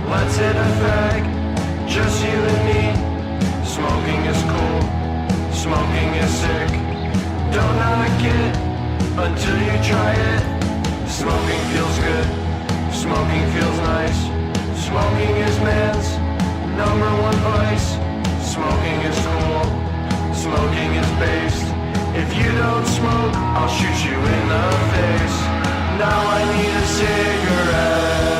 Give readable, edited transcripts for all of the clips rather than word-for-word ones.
Let's hit a fag, just you and me. Smoking is cool, smoking is sick. Don't knock it until you try it. Smoking feels good, smoking feels nice. Smoking is man's #1 vice. Smoking is cool, smoking is based. If you don't smoke, I'll shoot you in the face. Now I need a cigarette,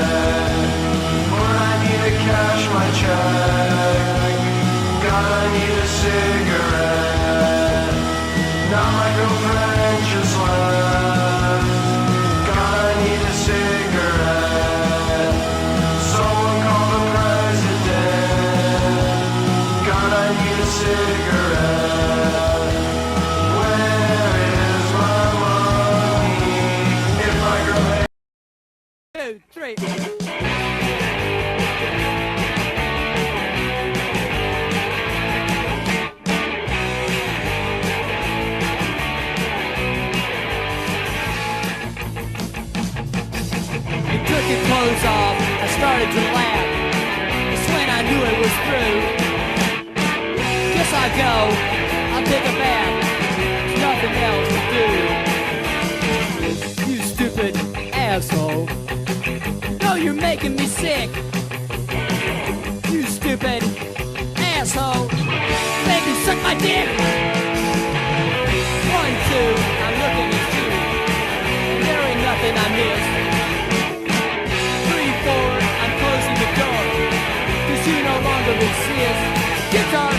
or I need to cash my check. God, I need a cigarette. Now my girlfriend just left. God, I need a cigarette. Someone call the president. God, I need a cigarette. Where is my money? If my girl... 2, 3. Took your clothes off, I started to laugh. It's when I knew it was through. Guess I'll go, I'll take a bath. There's nothing else to do. You stupid asshole. No, you're making me sick. You stupid asshole. Make me suck my dick. 1, 2, I'm looking at you. And there ain't nothing I missed. 3, 4, I'm closing the door, 'cause you no longer exist. Guitar!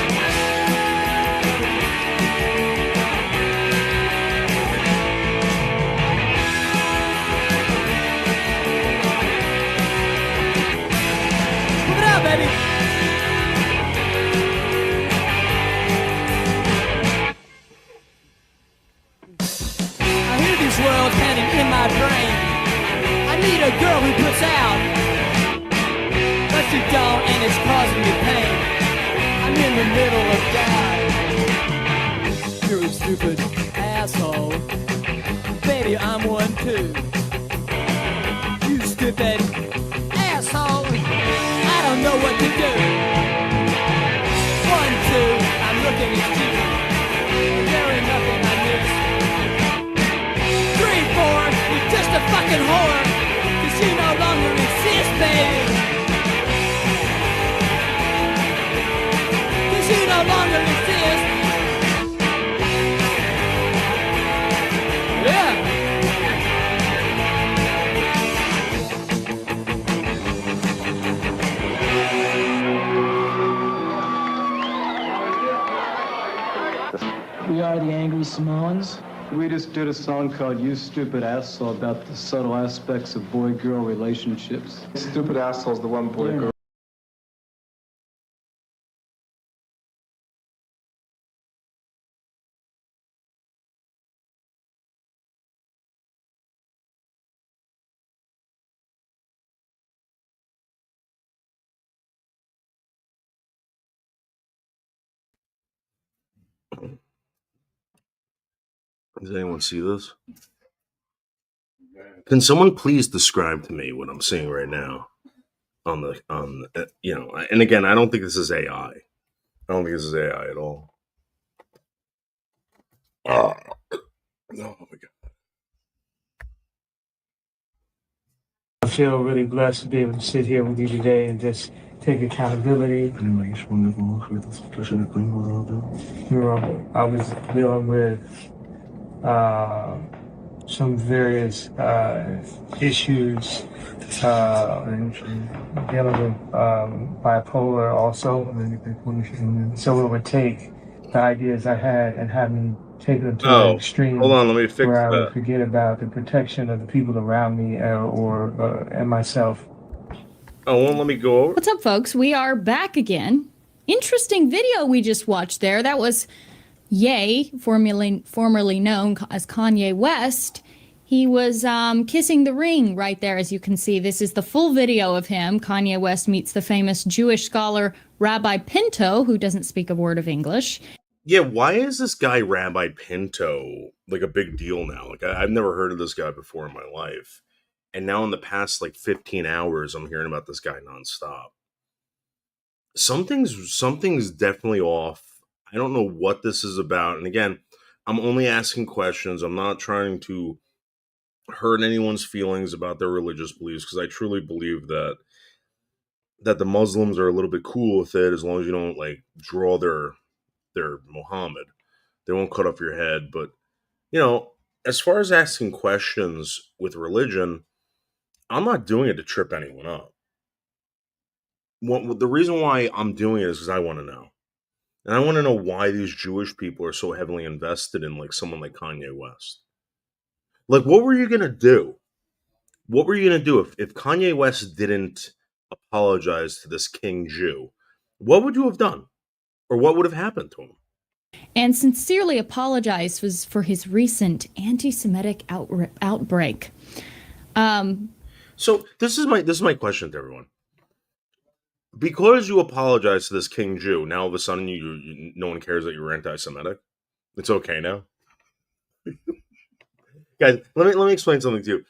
Move it out, baby! I hear these worlds panting in my brain. I need a girl who puts out, but you don't, and it's causing me pain. I'm in the middle of dying. You're a stupid asshole. Baby, I'm one too. You stupid asshole. I don't know what to do. 1, 2, I'm looking at you. There ain't nothing I miss. 3, 4, you're just a fucking whore. You no longer exist, baby. 'Cause you no longer exist. Yeah. We are the Angry Samoans. We just did a song called You Stupid Asshole about the subtle aspects of boy-girl relationships. Stupid asshole's the one boy-girl Does anyone see this? Can someone please describe to me what I'm seeing right now and again, I don't think this is AI. I don't think this is AI at all. Oh, oh my god. I feel really blessed to be able to sit here with you today and just take accountability. I was dealing with some various issues, dealing with bipolar also. So it would take the ideas I had and have me take them to an extreme Hold on, let me fix where I would that. forget about the protection of the people around me and myself. Oh, won't let me go over? What's up, folks? We are back again. Interesting video we just watched there. That was Ye, formerly known as Kanye West. He was kissing the ring right there, as you can see. This is the full video of him. Kanye West meets the famous Jewish scholar Rabbi Pinto, who doesn't speak a word of English. Yeah, why is this guy Rabbi Pinto like a big deal now? Like I've never heard of this guy before in my life. And now in the past like 15 hours, I'm hearing about this guy nonstop. Something's definitely off. I don't know what this is about. And again, I'm only asking questions. I'm not trying to hurt anyone's feelings about their religious beliefs because I truly believe that the Muslims are a little bit cool with it as long as you don't like draw their Muhammad. They won't cut off your head. But as far as asking questions with religion, I'm not doing it to trip anyone up. The reason why I'm doing it is because I want to know. And I want to know why these Jewish people are so heavily invested in like someone like Kanye West. Like, what were you going to do? What were you going to do if Kanye West didn't apologize to this King Jew? What would you have done? Or what would have happened to him? And sincerely apologized for his recent anti-Semitic outbreak. So this is my question to everyone. Because you apologize to this King Jew, now all of a sudden you no one cares that you were anti-Semitic. It's okay now, guys. Let me explain something to you.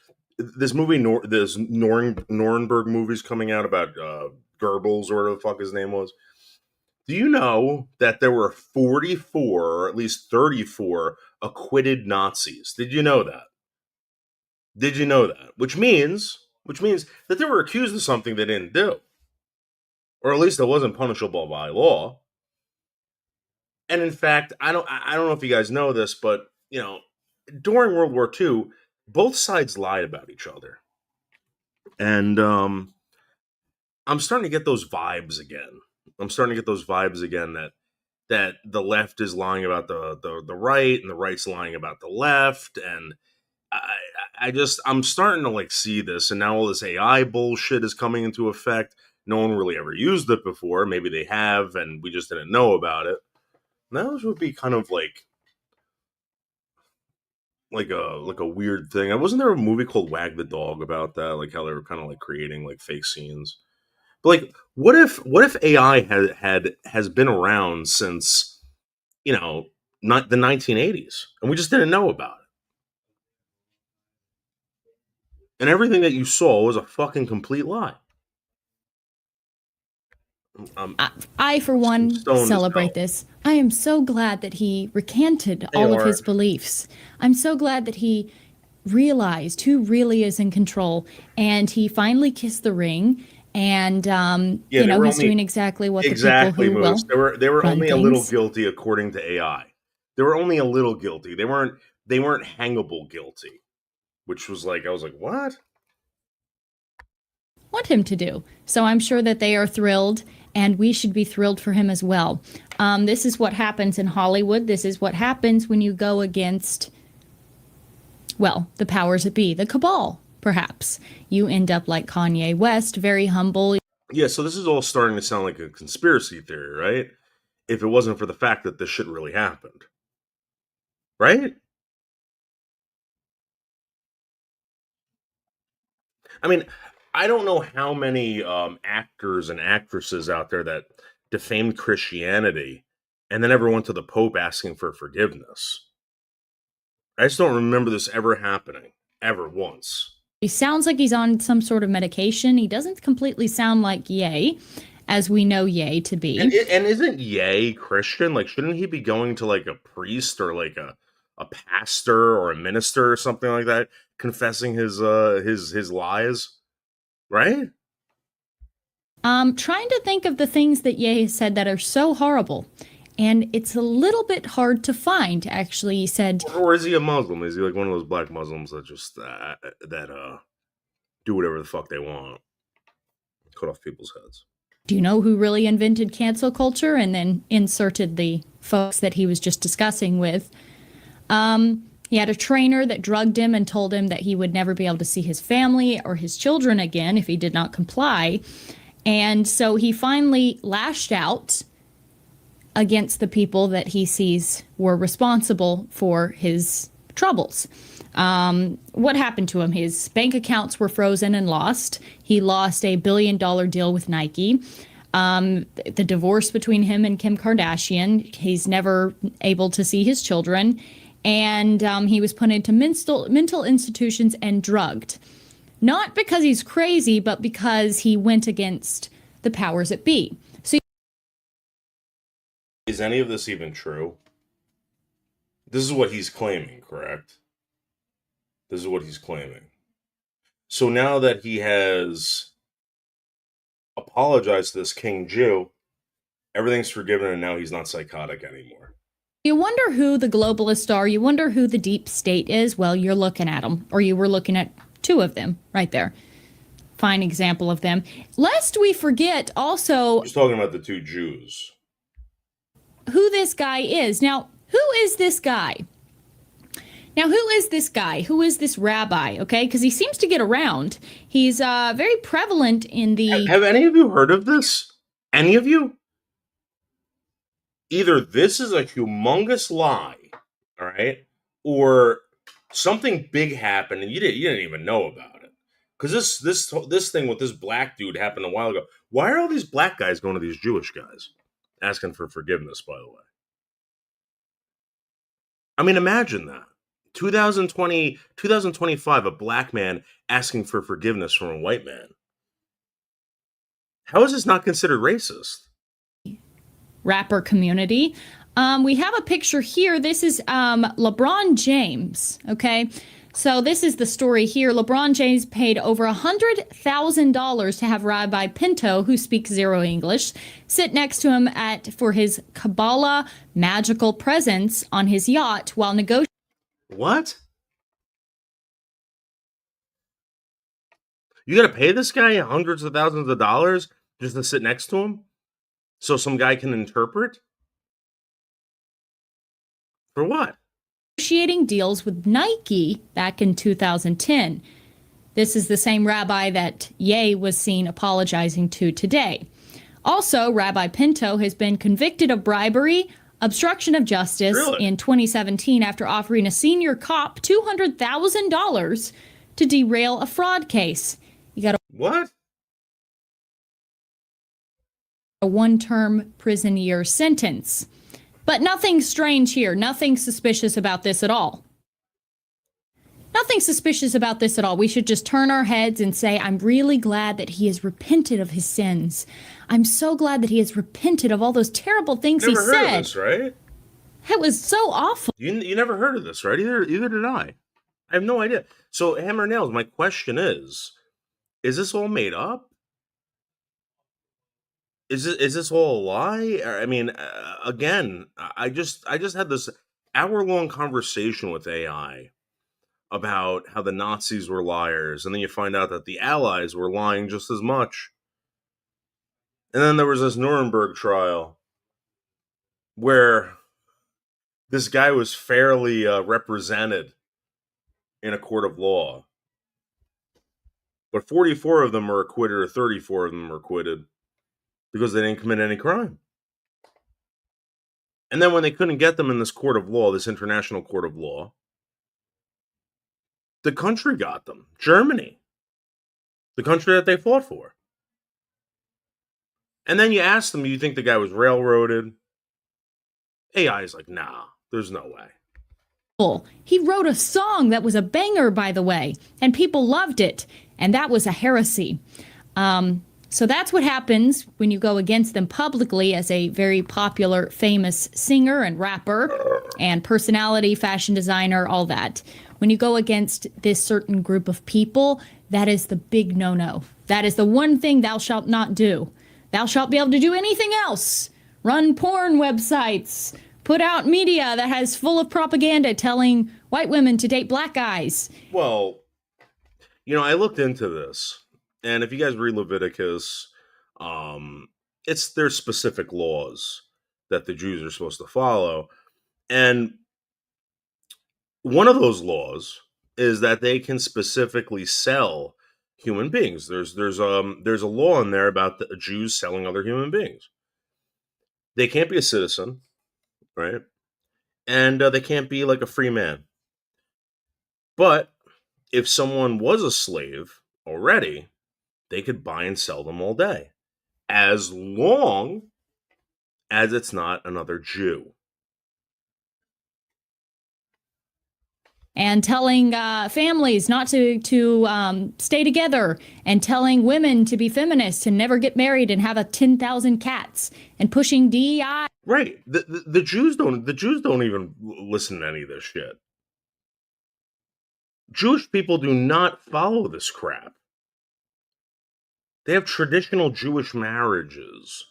This movie, this Nuremberg movie's coming out about Goebbels or whatever the fuck his name was. Do you know that there were 44, or at least 34, acquitted Nazis? Did you know that? Did you know that? Which means that they were accused of something they didn't do. Or at least it wasn't punishable by law. And in fact, I don't know if you guys know this, but during World War II, both sides lied about each other. And I'm starting to get those vibes again. That the left is lying about the right and the right's lying about the left. And I'm starting to like see this, and now all this AI bullshit is coming into effect. No one really ever used it before. Maybe they have, and we just didn't know about it. And that would be kind of like a weird thing. Wasn't there a movie called Wag the Dog about that? Like how they were kind of like creating like fake scenes. But like, what if AI has been around since not the 1980s, and we just didn't know about it? And everything that you saw was a fucking complete lie. I, for one, celebrate this. I am so glad that he recanted all of his beliefs. I'm so glad that he realized who really is in control, and he finally kissed the ring. And he's doing exactly what the people who Moose. They were only things. A little guilty according to AI. They were only a little guilty. They weren't hangable guilty, which was like, I was like, what? Want him to do. So I'm sure that they are thrilled, and we should be thrilled for him as well. This is what happens in Hollywood. This is what happens when you go against, well, the powers that be, the cabal, perhaps. You end up like Kanye West, very humble. Yeah, so this is all starting to sound like a conspiracy theory, right? If it wasn't for the fact that this shit really happened. Right? I mean, I don't know how many actors and actresses out there that defamed Christianity and then ever went to the Pope asking for forgiveness. I just don't remember this ever happening. Ever once. He sounds like he's on some sort of medication. He doesn't completely sound like Ye, as we know Ye to be. And isn't Ye Christian? Like, shouldn't he be going to like a priest or like a pastor or a minister or something like that, confessing his lies? Right? Trying to think of the things that Ye has said that are so horrible. And it's a little bit hard to find, actually. He said... Or is he a Muslim? Is he like one of those black Muslims that just, do whatever the fuck they want? Cut off people's heads. Do you know who really invented cancel culture? And then inserted the folks that he was just discussing with. He had a trainer that drugged him and told him that he would never be able to see his family or his children again if he did not comply. And so he finally lashed out against the people that he sees were responsible for his troubles. What happened to him? His bank accounts were frozen and lost. He lost a $1 billion deal with Nike. The divorce between him and Kim Kardashian, he's never able to see his children. And he was put into mental institutions and drugged. Not because he's crazy, but because he went against the powers that be. So, is any of this even true? This is what he's claiming, correct? This is what he's claiming. So now that he has apologized to this King Jew, everything's forgiven and now he's not psychotic anymore. you wonder who the globalists are. You wonder who the deep state is. Well, you're looking at them, or you were looking at two of them right there. Fine example of them. Lest we forget also... Just talking about the two Jews. Who this guy is. Now, who is this guy? Now, who is this guy? Who is this rabbi? Okay, because he seems to get around. He's very prevalent in the... Have any of you heard of this? Any of you? Either this is a humongous lie, all right, or something big happened and you didn't even know about it. Because this thing with this black dude happened a while ago. Why are all these black guys going to these Jewish guys asking for forgiveness? By the way, I mean, imagine that. 2020, 2025, a black man asking for forgiveness from a white man. How is this not considered racist? Rapper community. We have a picture here. This is LeBron James, okay? So this is the story here. LeBron James paid over $100,000 to have Rabbi Pinto, who speaks zero English, sit next to him for his Kabbalah magical presence on his yacht while negotiating. What? You got to pay this guy hundreds of thousands of dollars just to sit next to him? So some guy can interpret? For what? Negotiating deals with Nike back in 2010. This is the same rabbi that Ye was seen apologizing to today. Also, Rabbi Pinto has been convicted of bribery, obstruction of justice in 2017 after offering a senior cop $200,000 to derail a fraud case. You got what? A one-term prison year sentence. But nothing strange here. Nothing suspicious about this at all. Nothing suspicious about this at all. We should just turn our heads and say, I'm really glad that he has repented of his sins. I'm so glad that he has repented of all those terrible things he said. Never heard of this, right? It was so awful. You never heard of this, right? Either did I. I have no idea. So, Hammer Nails, my question is this all made up? Is this all a lie? I mean, again, I just had this hour-long conversation with AI about how the Nazis were liars, and then you find out that the Allies were lying just as much. And then there was this Nuremberg trial where this guy was fairly represented in a court of law. But 44 of them were acquitted, or 34 of them were acquitted, because they didn't commit any crime. And then when they couldn't get them in this court of law, this international court of law, the country got them. Germany. The country that they fought for. And then you ask them, do you think the guy was railroaded? AI is like, nah, there's no way. He wrote a song that was a banger, by the way, and people loved it, and that was a heresy. So that's what happens when you go against them publicly as a very popular, famous singer and rapper and personality, fashion designer, all that. When you go against this certain group of people, that is the big no-no. That is the one thing thou shalt not do. Thou shalt be able to do anything else. Run porn websites, put out media that has full of propaganda telling white women to date black guys. Well, I looked into this, and if you guys read Leviticus, there's specific laws that the Jews are supposed to follow, and one of those laws is that they can specifically sell human beings. There's a law in there about the Jews selling other human beings. They can't be a citizen, right? And they can't be like a free man. But if someone was a slave already, they could buy and sell them all day, as long as it's not another Jew. And telling families not to stay together, and telling women to be feminists and never get married and have 10,000 cats, and pushing DEI. Right. The Jews don't even listen to any of this shit. Jewish people do not follow this crap. They have traditional Jewish marriages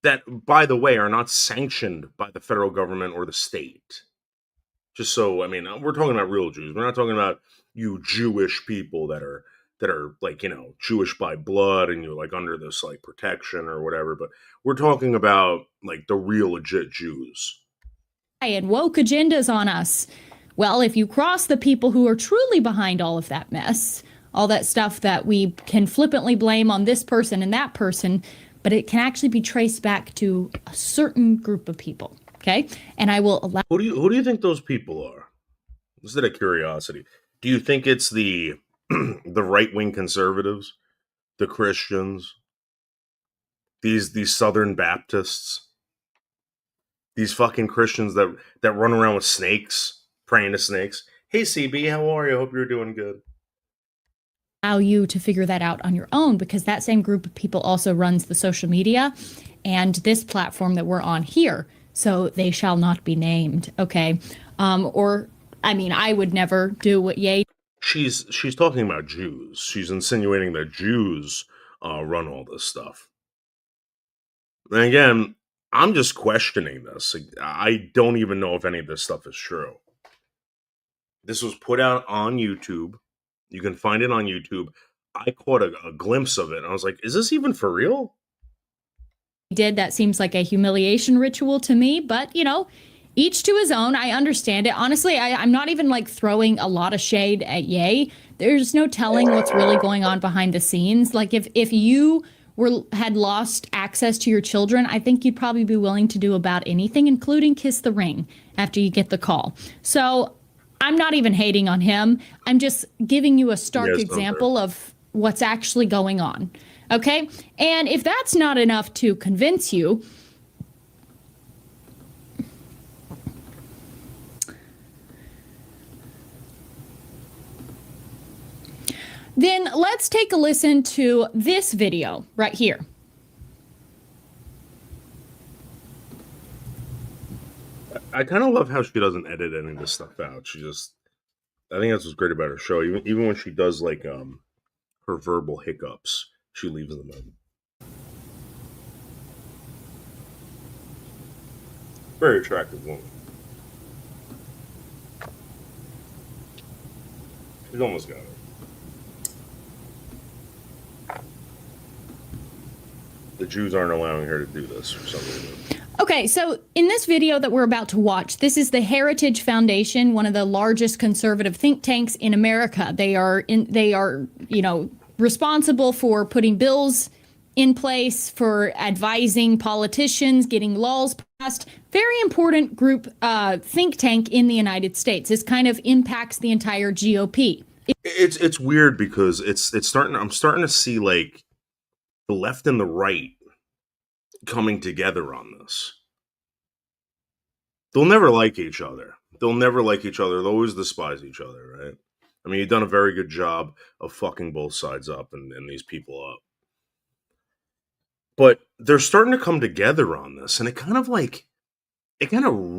that, by the way, are not sanctioned by the federal government or the state. Just so, we're talking about real Jews. We're not talking about you Jewish people that are like, Jewish by blood and you're like under this like protection or whatever. But we're talking about like the real legit Jews. And woke agendas on us. Well, if you cross the people who are truly behind all of that mess, all that stuff that we can flippantly blame on this person and that person, but it can actually be traced back to a certain group of people. Okay, and I will allow. Who do you think those people are? Just out of curiosity, do you think it's the the right wing conservatives, the Christians, these Southern Baptists, these fucking Christians that run around with snakes, praying to snakes? Hey CB, how are you? Hope you're doing good. Allow you to figure that out on your own, because that same group of people also runs the social media and this platform that we're on here. So they shall not be named, okay? I would never do what Ye. She's talking about Jews. She's insinuating that Jews run all this stuff. And again, I'm just questioning this. I don't even know if any of this stuff is true. This was put out on YouTube. You can find it on YouTube. I caught a glimpse of it, and I was like, is this even for real? Did that seems like a humiliation ritual to me, but each to his own. I understand it. Honestly, I'm not even like throwing a lot of shade at Ye. There's no telling what's really going on behind the scenes. Like if you had lost access to your children, I think you'd probably be willing to do about anything, including kiss the ring after you get the call. So I'm not even hating on him. I'm just giving you a stark example of what's actually going on. Okay? And if that's not enough to convince you, then let's take a listen to this video right here. I kind of love how she doesn't edit any of this stuff out. I think that's what's great about her show. Even when she does like her verbal hiccups, she leaves them in. Very attractive woman. She's almost got it. The Jews aren't allowing her to do this for some reason. Okay, so in this video that we're about to watch, this is the Heritage Foundation, one of the largest conservative think tanks in America. They are, responsible for putting bills in place, for advising politicians, getting laws passed. Very important group, think tank in the United States. This kind of impacts the entire GOP. It's weird because I'm starting to see like the left and the right coming together on this. They'll never like each other, They'll never like each other. They'll always despise each other, right? I mean, you've done a very good job of fucking both sides up and these people up. But they're starting to come together on this, and it kind of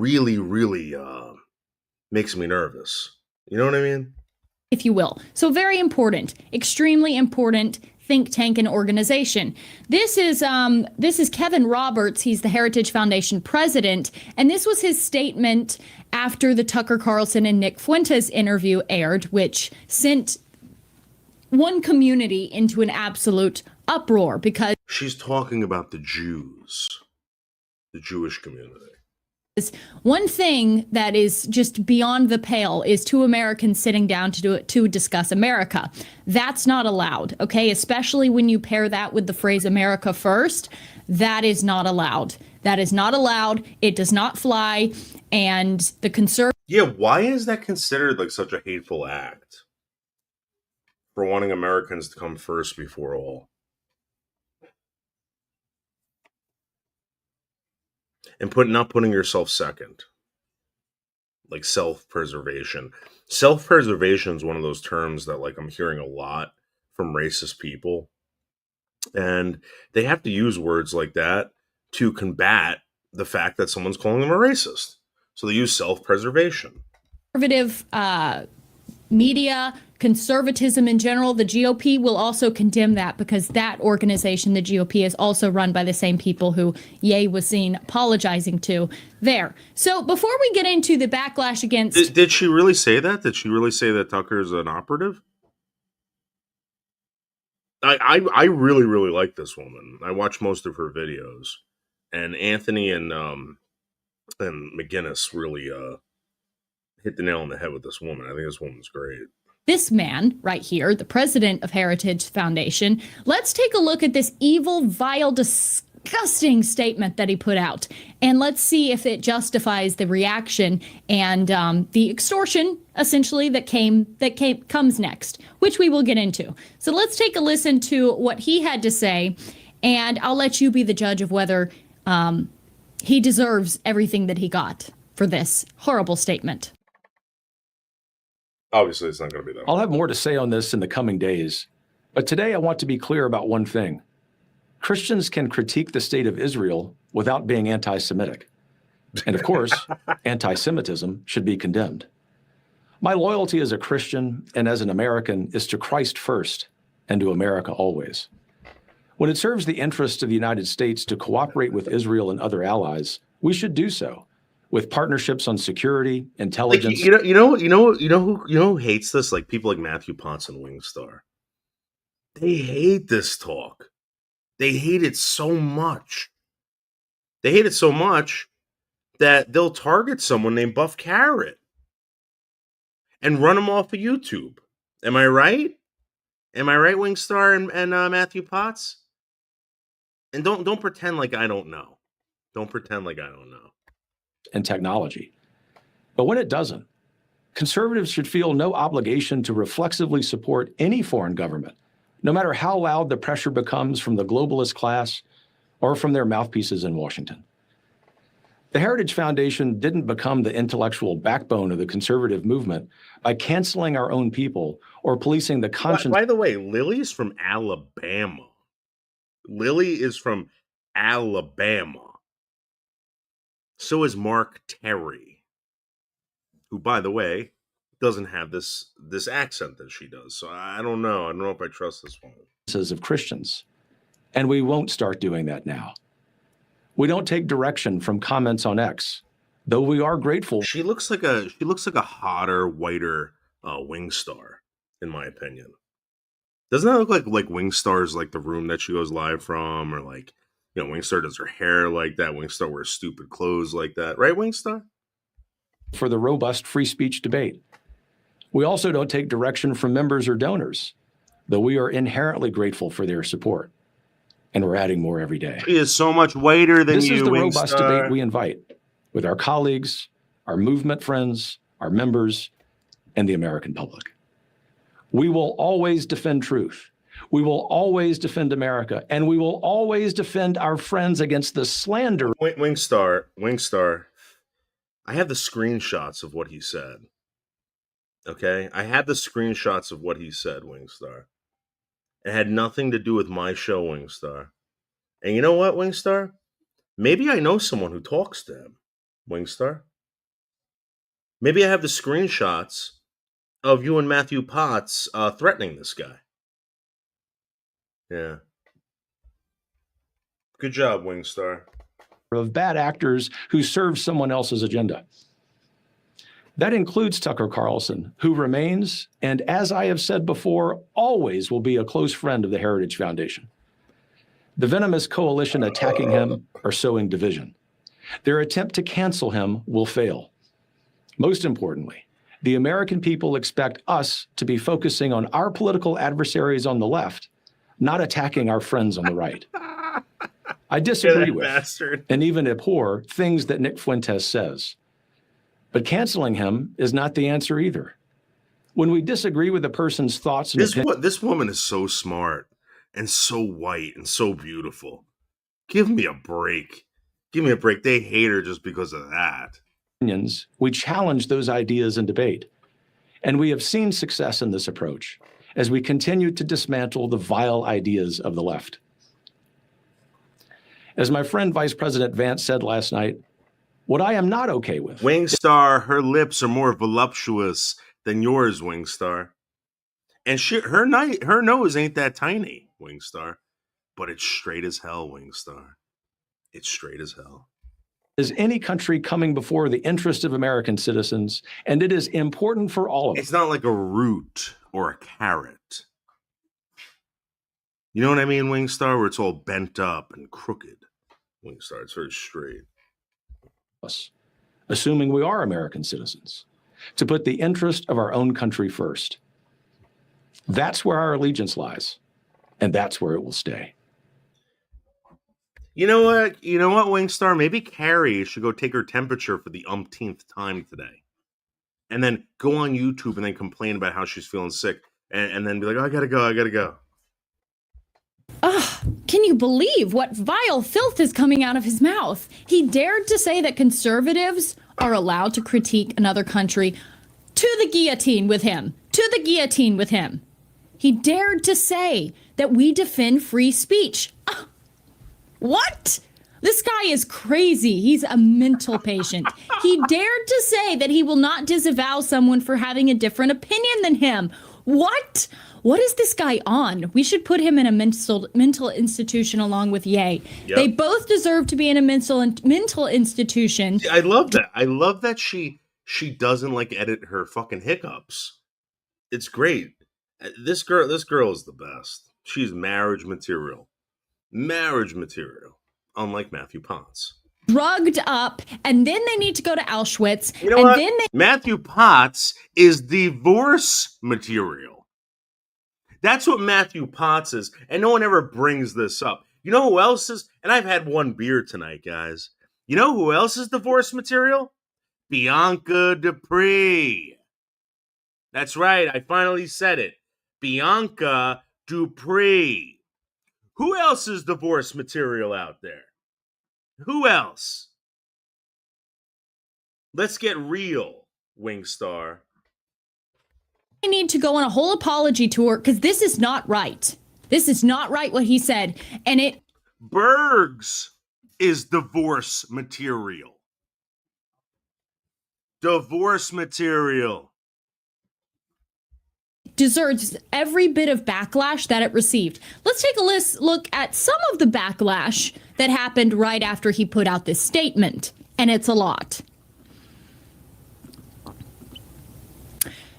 really, really makes me nervous. You know what I mean? If you will. So very important, extremely important think tank and organization. This is Kevin Roberts. He's the Heritage Foundation president, and this was his statement after the Tucker Carlson and Nick Fuentes interview aired, which sent one community into an absolute uproar because she's talking about the Jews, the Jewish community. One thing that is just beyond the pale is two Americans sitting down to discuss America. That's not allowed, okay? Especially when you pair that with the phrase America first. That is not allowed. That is not allowed. It does not fly. And the conservative... Yeah, why is that considered like such a hateful act? For wanting Americans to come first before all. And not putting yourself second. Like self-preservation. Self-preservation is one of those terms that like I'm hearing a lot from racist people. And they have to use words like that to combat the fact that someone's calling them a racist. So they use self-preservation. Conservative media, conservatism in general, the GOP will also condemn that because that organization, the GOP, is also run by the same people who Ye was seen apologizing to there. So before we get into the backlash against... Did she really say that? Did she really say that Tucker's an operative? I really, really like this woman. I watch most of her videos. And Anthony and McGinnis really hit the nail on the head with this woman. I think this woman's great. This man right here, the president of Heritage Foundation, let's take a look at this evil, vile, disgusting statement that he put out. And let's see if it justifies the reaction and the extortion, essentially, that comes next, which we will get into. So let's take a listen to what he had to say, and I'll let you be the judge of whether he deserves everything that he got for this horrible statement. Obviously, it's not going to be that. I'll have more to say on this in the coming days, but today I want to be clear about one thing. Christians can critique the state of Israel without being anti-Semitic. And of course, anti-Semitism should be condemned. My loyalty as a Christian and as an American is to Christ first and to America always. When it serves the interests of the United States to cooperate with Israel and other allies, we should do so. With partnerships on security, intelligence. Like, you know who hates this? Like people like Matthew Potts and Wingstar. They hate this talk. They hate it so much. They hate it so much that they'll target someone named Buff Carrot and run him off of YouTube. Am I right? Am I right, Wingstar and Matthew Potts? And don't pretend like I don't know. Don't pretend like I don't know. And technology. But when it doesn't, conservatives should feel no obligation to reflexively support any foreign government, no matter how loud the pressure becomes from the globalist class or from their mouthpieces in Washington. The Heritage Foundation didn't become the intellectual backbone of the conservative movement by canceling our own people or policing the conscience. By the way, Lily's from Alabama. Lily is from Alabama. So is Mark Terry, who, by the way, doesn't have this accent that she does. So I don't know. I don't know if I trust this one. Of Christians, and we won't start doing that now. We don't take direction from comments on X, though we are grateful. She looks like a hotter, whiter Wingstar, in my opinion. Doesn't that look like Wingstar's like the room that she goes live from, or like, you know, Wingstar does her hair like that. Wingstar wears stupid clothes like that. Right, Wingstar? For the robust free speech debate. We also don't take direction from members or donors, though we are inherently grateful for their support. And we're adding more every day. She is so much whiter than you, This is the Wingstar. robust debate we invite with our colleagues, our movement friends, our members, and the American public. We will always defend truth. We will always defend America, and we will always defend our friends against the slander. Wingstar, I have the screenshots of what he said. Okay? I had the screenshots of what he said, Wingstar. It had nothing to do with my show, Wingstar. And you know what, Wingstar? Maybe I know someone who talks to him, Wingstar. Maybe I have the screenshots of you and Matthew Potts threatening this guy. Yeah. Good job, Wingstar. Of bad actors who serve someone else's agenda. That includes Tucker Carlson, who remains, and as I have said before, always will be a close friend of the Heritage Foundation. The venomous coalition attacking him are sowing division. Their attempt to cancel him will fail. Most importantly, the American people expect us to be focusing on our political adversaries on the left, not attacking our friends on the right. I disagree with bastard. and even abhor things that Nick Fuentes says. But canceling him is not the answer either. When we disagree with a person's thoughts and This woman is so smart and so white and so beautiful. Give me a break. Give me a break. They hate her just because of that. opinions, we challenge those ideas in debate. And we have seen success in this approach as we continue to dismantle the vile ideas of the left. As my friend Vice President Vance said last night, what I am not okay with. Wingstar, her lips are more voluptuous than yours, Wingstar. And her nose ain't that tiny, Wingstar. But it's straight as hell, Wingstar. It's straight as hell. Is any country coming before the interest of American citizens, and it is important for all of us. It's not like a root or a carrot. You know what I mean, Wingstar? Where it's all bent up and crooked. Wingstar, it's very straight. Us, assuming we are American citizens, to put the interest of our own country first. That's where our allegiance lies, and that's where it will stay. You know what? You know what, Wingstar? Maybe Carrie should go take her temperature for the umpteenth time today. And then go on YouTube and then complain about how she's feeling sick. And then be like, oh, I gotta go. Ugh, can you believe what vile filth is coming out of his mouth? He dared to say that conservatives are allowed to critique another country to the guillotine with him. To the guillotine with him. He dared to say that we defend free speech. What? This guy is crazy. He's a mental patient. He dared to say that he will not disavow someone for having a different opinion than him. What? What is this guy on? We should put him in a mental institution along with Ye. Yep. They both deserve to be in a mental institution. I love that. I love that she doesn't like edit her fucking hiccups. It's great. This girl is the best. She's marriage material. Marriage material. Unlike Matthew Potts. Drugged up, and then they need to go to Auschwitz. You know what? Matthew Potts is divorce material. That's what Matthew Potts is, and no one ever brings this up. You know who else is? And I've had one beer tonight, guys. You know who else is divorce material? Bianca Dupree. That's right, I finally said it. Bianca Dupree. Who else is divorce material out there? Who else? Let's get real, Wingstar. I need to go on a whole apology tour because this is not right. This is not right what he said. And it... Bergs is divorce material. Divorce material. Deserves every bit of backlash that it received. Let's take a look at some of the backlash that happened right after he put out this statement. And it's a lot.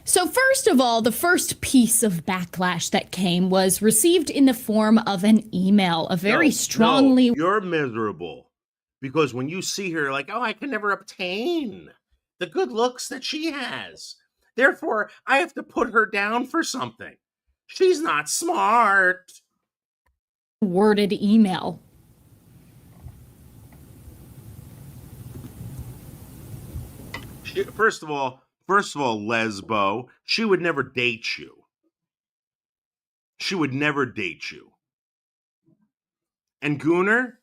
So first of all, the first piece of backlash that came was received in the form of an email, a very strongly... No, you're miserable. Because when you see her, like, oh, I can never obtain the good looks that she has. Therefore, I have to put her down for something. She's not smart. Worded email. First of all, Lesbo, she would never date you. She would never date you. And Gooner,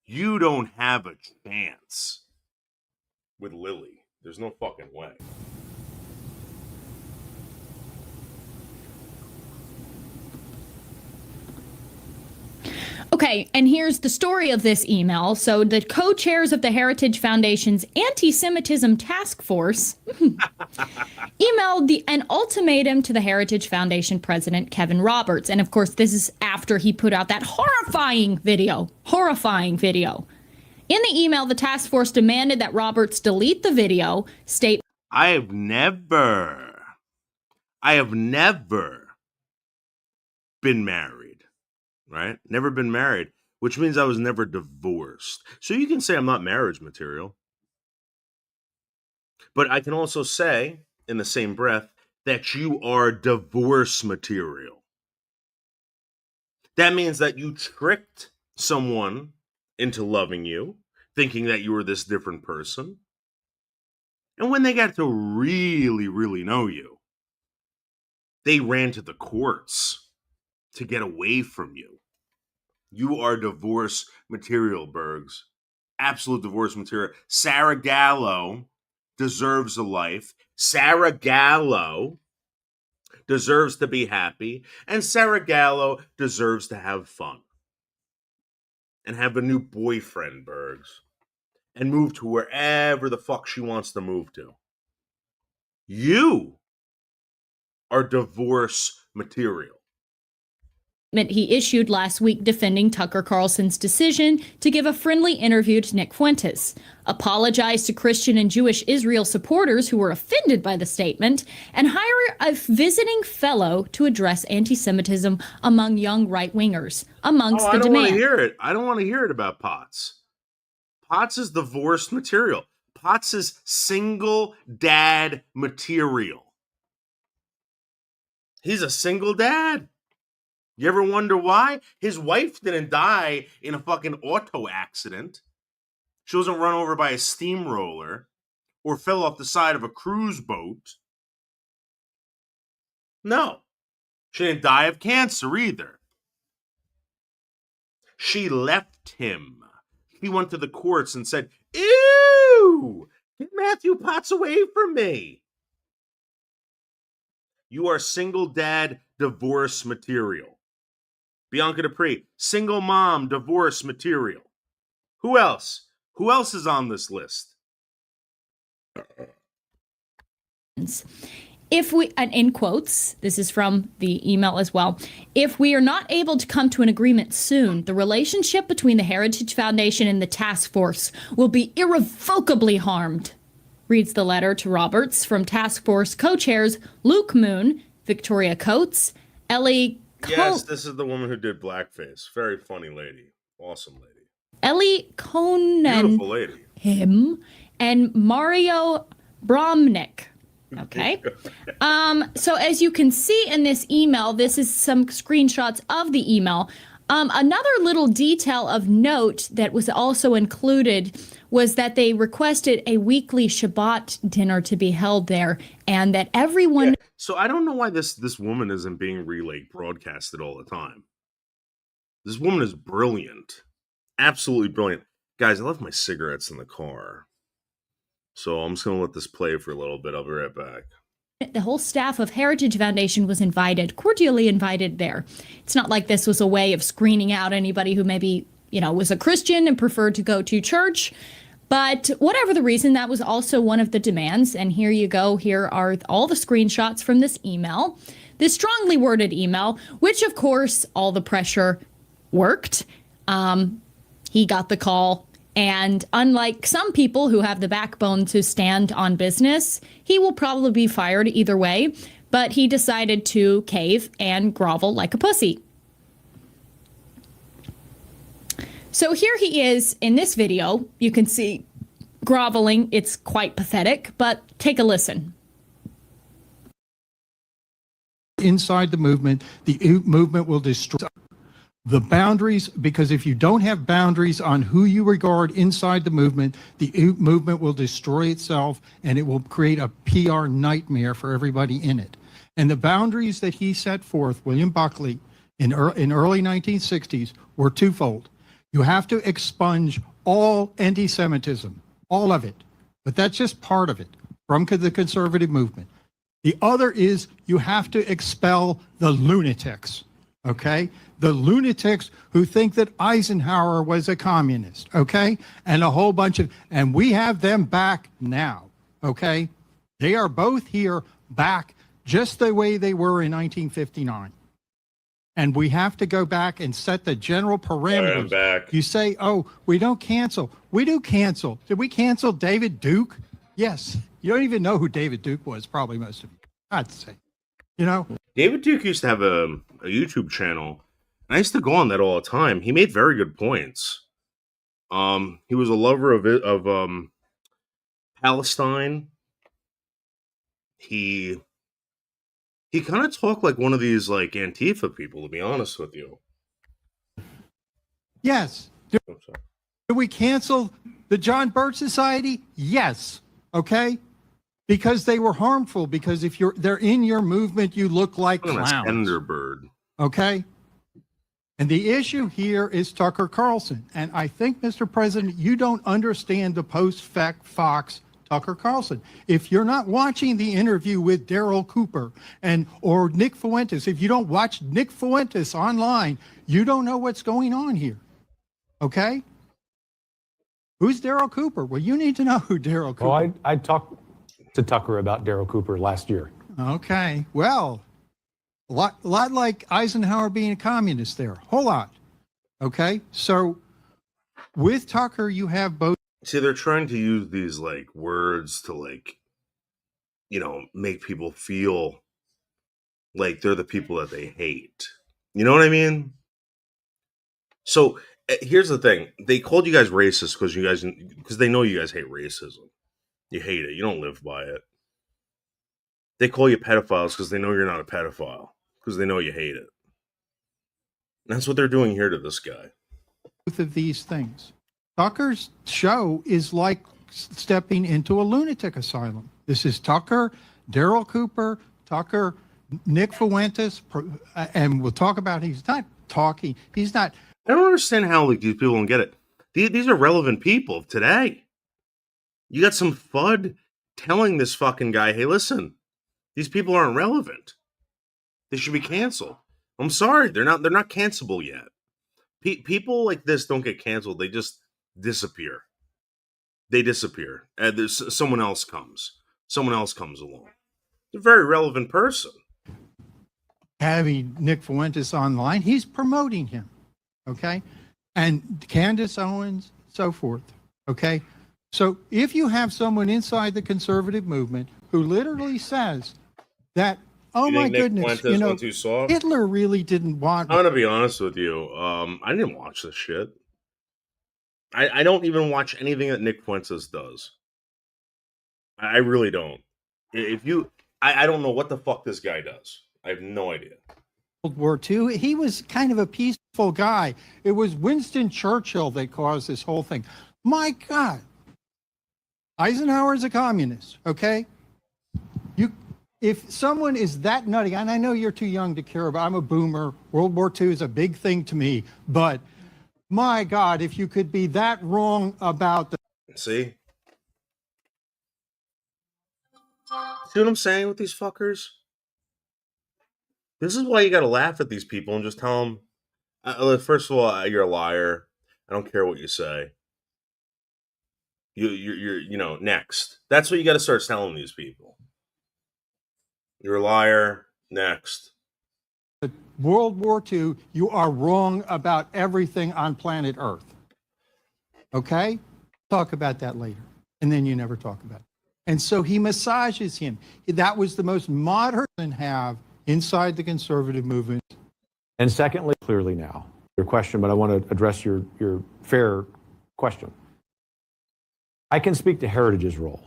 you don't have a chance with Lily. There's no fucking way. Okay, and here's the story of this email. So the co-chairs of the Heritage Foundation's Anti-Semitism Task Force emailed an ultimatum to the Heritage Foundation president, Kevin Roberts. And of course, this is after he put out that horrifying video. In the email, the task force demanded that Roberts delete the video, state, I have never been married, right? Never been married, which means I was never divorced. So you can say I'm not marriage material. But I can also say, in the same breath, that you are divorce material. That means that you tricked someone into loving you, thinking that you were this different person. And when they got to really, really know you, they ran to the courts to get away from you. You are divorce material, Bergs. Absolute divorce material. Sarah Gallo deserves a life. Sarah Gallo deserves to be happy. And Sarah Gallo deserves to have fun. And have a new boyfriend, Bergs. And move to wherever the fuck she wants to move to. You are divorce material. He issued last week defending Tucker Carlson's decision to give a friendly interview to Nick Fuentes, apologized to Christian and Jewish Israel supporters who were offended by the statement, and hire a visiting fellow to address anti-Semitism among young right-wingers, amongst the demands. I don't want to hear it. I don't want to hear it about Potts. Potts is divorced material. Potts is single dad material. He's a single dad. You ever wonder why? His wife didn't die in a fucking auto accident. She wasn't run over by a steamroller or fell off the side of a cruise boat. No. She didn't die of cancer either. She left him. He went to the courts and said, ew, get Matthew Potts away from me. You are single dad divorce material. Bianca Dupree, single mom, divorce material. Who else? Who else is on this list? If we, and in quotes, this is from the email as well, if we are not able to come to an agreement soon, the relationship between the Heritage Foundation and the task force will be irrevocably harmed, reads the letter to Roberts from task force co-chairs Luke Moon, Victoria Coates, Ellie Yes, this is the woman who did blackface. Very funny lady. Awesome lady. Ellie Conan. Beautiful lady. Him and Mario Bromnick. Okay. So as you can see in this email, this is some screenshots of the email. Another little detail of note that was also included was that they requested a weekly Shabbat dinner to be held there, and that everyone... Yeah. So I don't know why this woman isn't being relayed, broadcasted all the time. This woman is brilliant. Absolutely brilliant. Guys, I left my cigarettes in the car. So I'm just going to let this play for a little bit. I'll be right back. The whole staff of Heritage Foundation was invited, cordially invited there. It's not like this was a way of screening out anybody who maybe, was a Christian and preferred to go to church. But whatever the reason, that was also one of the demands. And here you go. Here are all the screenshots from this email, this strongly worded email, which, of course, all the pressure worked. He got the call. And unlike some people who have the backbone to stand on business, he will probably be fired either way. But he decided to cave and grovel like a pussy. So here he is in this video. You can see groveling. It's quite pathetic, but take a listen. Inside the movement will destroy the boundaries, because if you don't have boundaries on who you regard inside the movement will destroy itself, and it will create a PR nightmare for everybody in it. And the boundaries that he set forth, William Buckley, in early 1960s were twofold. You have to expunge all anti-Semitism, all of it, but that's just part of it from the conservative movement. The other is you have to expel the lunatics, okay? The lunatics who think that Eisenhower was a communist, okay? And a whole bunch of, and we have them back now, okay? They are both here back just the way they were in 1959. And we have to go back and set the general parameters. I'm back. You say, oh, we don't cancel. We do cancel. Did we cancel David Duke? Yes. You don't even know who David Duke was, probably most of you. I'd say. You know? David Duke used to have a YouTube channel. I used to go on that all the time. He made very good points. He was a lover of Palestine. He kind of talked like one of these like Antifa people, to be honest with you. Yes. Did we cancel the John Birch Society? Yes. Okay. Because they were harmful. Because if they're in your movement, you look like clowns. Tenderbird. Okay. And the issue here is Tucker Carlson. And I think, Mr. President, you don't understand the post-Fox Tucker Carlson. If you're not watching the interview with Daryl Cooper or Nick Fuentes, if you don't watch Nick Fuentes online, you don't know what's going on here. Okay? Who's Daryl Cooper? Well, you need to know who Daryl Cooper is. Oh, I talked to Tucker about Daryl Cooper last year. Okay. Well, a lot like Eisenhower being a communist there. Whole lot. Okay? So with Tucker, you have both. See, they're trying to use these like words to like, make people feel like they're the people that they hate. You know what I mean? So here's the thing: they called you guys racist because they know you guys hate racism. You hate it. You don't live by it. They call you pedophiles because they know you're not a pedophile because they know you hate it. And that's what they're doing here to this guy. Both of these things. Tucker's show is like stepping into a lunatic asylum. This is Tucker, Daryl Cooper, Tucker, Nick Fuentes, and we'll talk about he's not talking. He's not. I don't understand how like these people don't get it. These are relevant people of today. You got some FUD telling this fucking guy, hey, listen, these people aren't relevant. They should be canceled. I'm sorry, they're not cancelable yet. People like this don't get canceled. They just disappear. They disappear. There's someone else comes. Someone else comes along. They're a very relevant person. Having Nick Fuentes online, he's promoting him. Okay? And Candace Owens, so forth. Okay? So if you have someone inside the conservative movement who literally says that, oh my goodness, Hitler really didn't want. I'm gonna be honest with you. I didn't watch this shit. I don't even watch anything that Nick Fuentes does. I really don't. I don't know what the fuck this guy does. I have no idea. World War II, he was kind of a peaceful guy. It was Winston Churchill that caused this whole thing. My God. Eisenhower is a communist, okay? If someone is that nutty, and I know you're too young to care about, I'm a boomer. World War II is a big thing to me, but my God, if you could be that wrong about the. See what I'm saying with these fuckers? This is why you got to laugh at these people and just tell them, first of all, you're a liar. I don't care what you say. You're next. That's what you got to start telling these people. You're a liar. Next. World War II, you are wrong about everything on planet Earth. Okay? Talk about that later. And then you never talk about it. And so he massages him. That was the most modern have inside the conservative movement. And secondly, clearly now, your question, but I want to address your fair question. I can speak to Heritage's role,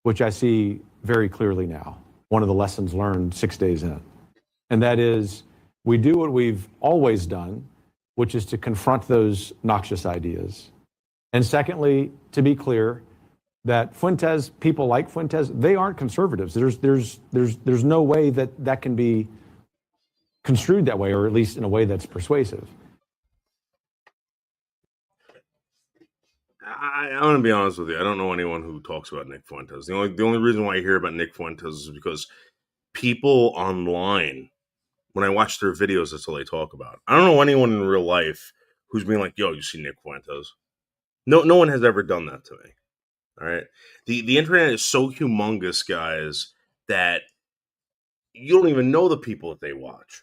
which I see very clearly now, one of the lessons learned 6 days in. And that is, we do what we've always done, which is to confront those noxious ideas. And secondly, to be clear, that Fuentes, people like Fuentes, they aren't conservatives. There's no way that can be construed that way, or at least in a way that's persuasive. I'm going to be honest with you. I don't know anyone who talks about Nick Fuentes. The only reason why I hear about Nick Fuentes is because people online, when I watch their videos, that's all they talk about. I don't know anyone in real life who's being like, "Yo, you see Nick Fuentes?" No one has ever done that to me. All right, the internet is so humongous, guys, that you don't even know the people that they watch.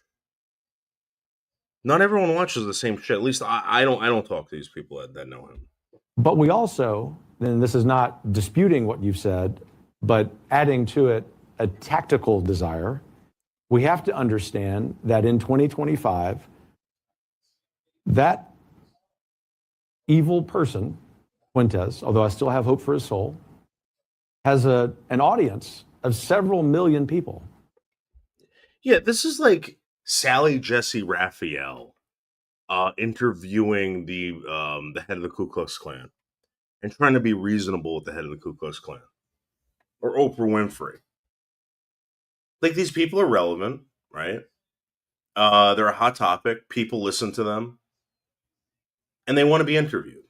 Not everyone watches the same shit. At least I don't talk to these people that know him. But we also, and this is not disputing what you've said, but adding to it a tactical desire, we have to understand that in 2025, that evil person, Fuentes, although I still have hope for his soul, has an audience of several million people. Yeah, this is like Sally Jesse Raphael interviewing the head of the Ku Klux Klan and trying to be reasonable with the head of the Ku Klux Klan, or Oprah Winfrey. Like, these people are relevant, right? They're a hot topic. People listen to them, and they want to be interviewed.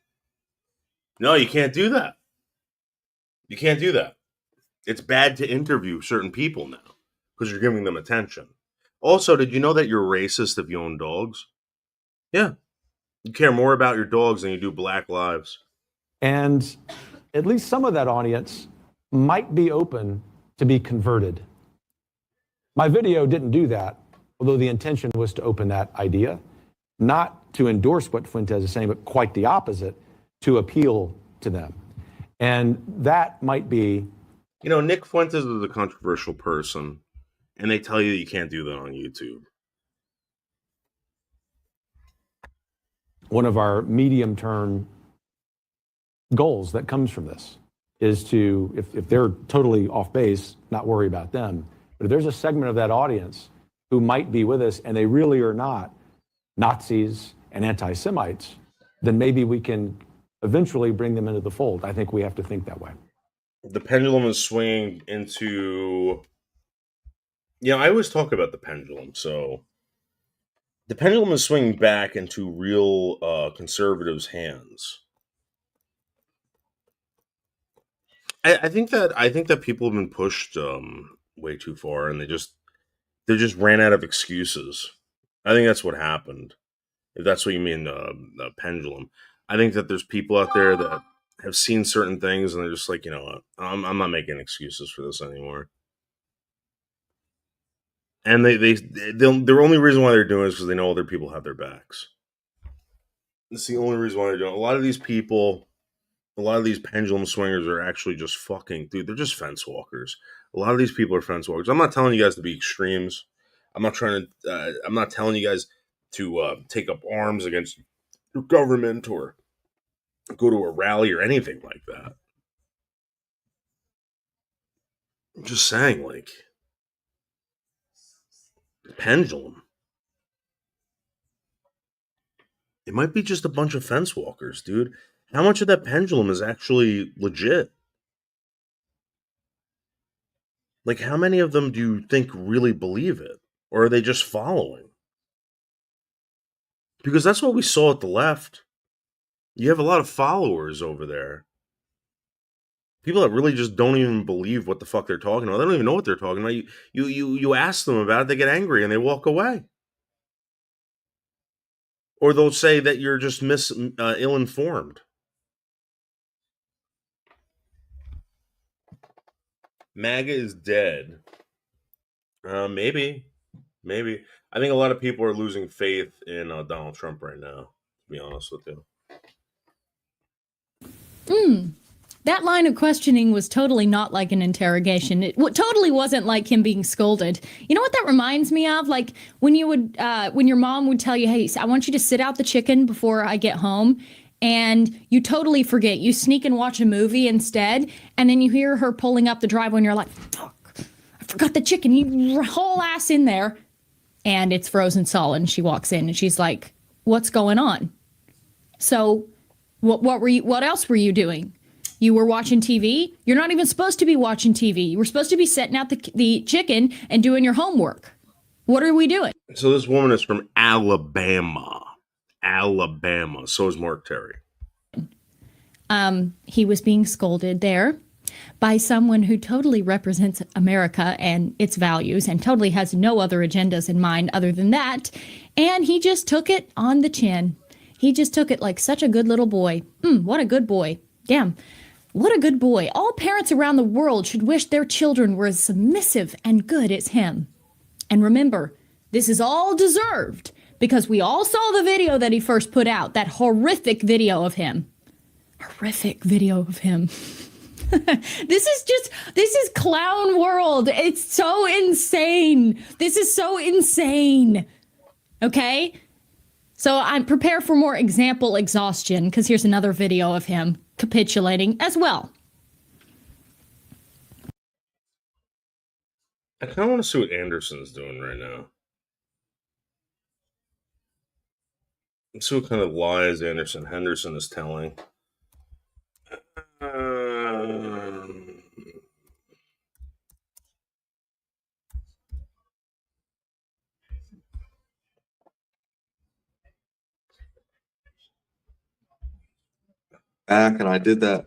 No, you can't do that. You can't do that. It's bad to interview certain people now because you're giving them attention. Also, did you know that you're racist if you own dogs? Yeah. You care more about your dogs than you do Black lives. And at least some of that audience might be open to be converted. My video didn't do that, although the intention was to open that idea, not to endorse what Fuentes is saying, but quite the opposite, to appeal to them. And that might be... You know, Nick Fuentes is a controversial person, and they tell you that you can't do that on YouTube. One of our medium-term goals that comes from this is to, if they're totally off base, not worry about them. But if there's a segment of that audience who might be with us and they really are not Nazis and anti-Semites, then maybe we can eventually bring them into the fold. I think we have to think that way. The pendulum is swinging into... Yeah, I always talk about the pendulum, so... The pendulum is swinging back into real conservatives' hands. I think that people have been pushed way too far, and they just ran out of excuses. I think that's what happened. If that's what you mean, pendulum. I think that there's people out there that have seen certain things, and they're just like, you know what, I'm not making excuses for this anymore. And the only reason why they're doing it is because they know other people have their backs. It's the only reason why they're doing it. A lot of these people, a lot of these pendulum swingers are actually just fucking, dude, they're just fence walkers. A lot of these people are fence walkers. I'm not telling you guys to be extremes. I'm not telling you guys to take up arms against your government or go to a rally or anything like that. I'm just saying, like, pendulum. It might be just a bunch of fence walkers, dude. How much of that pendulum is actually legit? Like, how many of them do you think really believe it? Or are they just following? Because that's what we saw at the left. You have a lot of followers over there. People that really just don't even believe what the fuck they're talking about. They don't even know what they're talking about. You ask them about it, they get angry and they walk away. Or they'll say that you're just ill-informed. MAGA is dead. Maybe. I think a lot of people are losing faith in Donald Trump right now, to be honest with you. That line of questioning was totally not like an interrogation. It totally wasn't like him being scolded. You know what that reminds me of? Like when you would, when your mom would tell you, "Hey, I want you to sit out the chicken before I get home," and you totally forget. You sneak and watch a movie instead, and then you hear her pulling up the driveway, and you're like, "Fuck, I forgot the chicken." You haul ass in there, and it's frozen solid. And she walks in, and she's like, "What's going on?" So, what else were you doing? You were watching TV? You're not even supposed to be watching TV. You were supposed to be setting out the chicken and doing your homework. What are we doing? So this woman is from Alabama. So is Mark Terry. He was being scolded there by someone who totally represents America and its values and totally has no other agendas in mind other than that. And he just took it on the chin. He just took it like such a good little boy. What a good boy. Damn. What a good boy. All parents around the world should wish their children were as submissive and good as him. And remember, this is all deserved because we all saw the video that he first put out, that horrific video of him. Horrific video of him. This is clown world. It's so insane. This is so insane. Okay? So I'm prepared for more example exhaustion because here's another video of him capitulating as well. I kind of want to see what Anderson's doing right now. Let's see what kind of lies Henderson is telling. Back, and I did that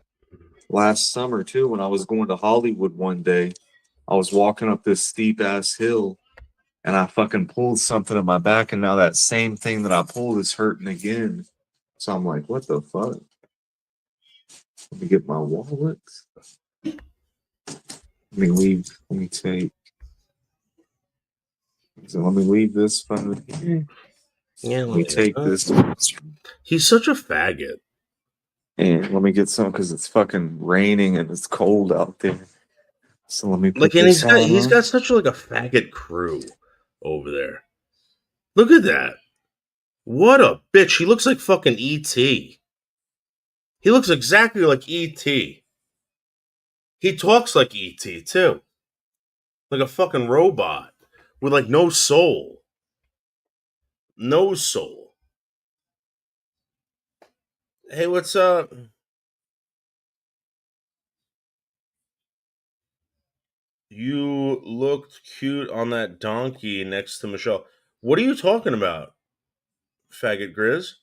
last summer too when I was going to Hollywood one day. I was walking up this steep ass hill and I fucking pulled something in my back, and now that same thing that I pulled is hurting again. So I'm like, what the fuck? Let me get my wallet. Let me leave. Let me take. So let me leave this phone here. Yeah, let me take this. He's such a faggot. And let me get some because it's fucking raining and it's cold out there. So let me put and this he's got such like a faggot crew over there. Look at that. What a bitch. He looks like fucking E.T. He looks exactly like E.T. He talks like E.T. too. Like a fucking robot with like no soul. No soul. Hey, what's up? You looked cute on that donkey next to Michelle. What are you talking about, faggot Grizz?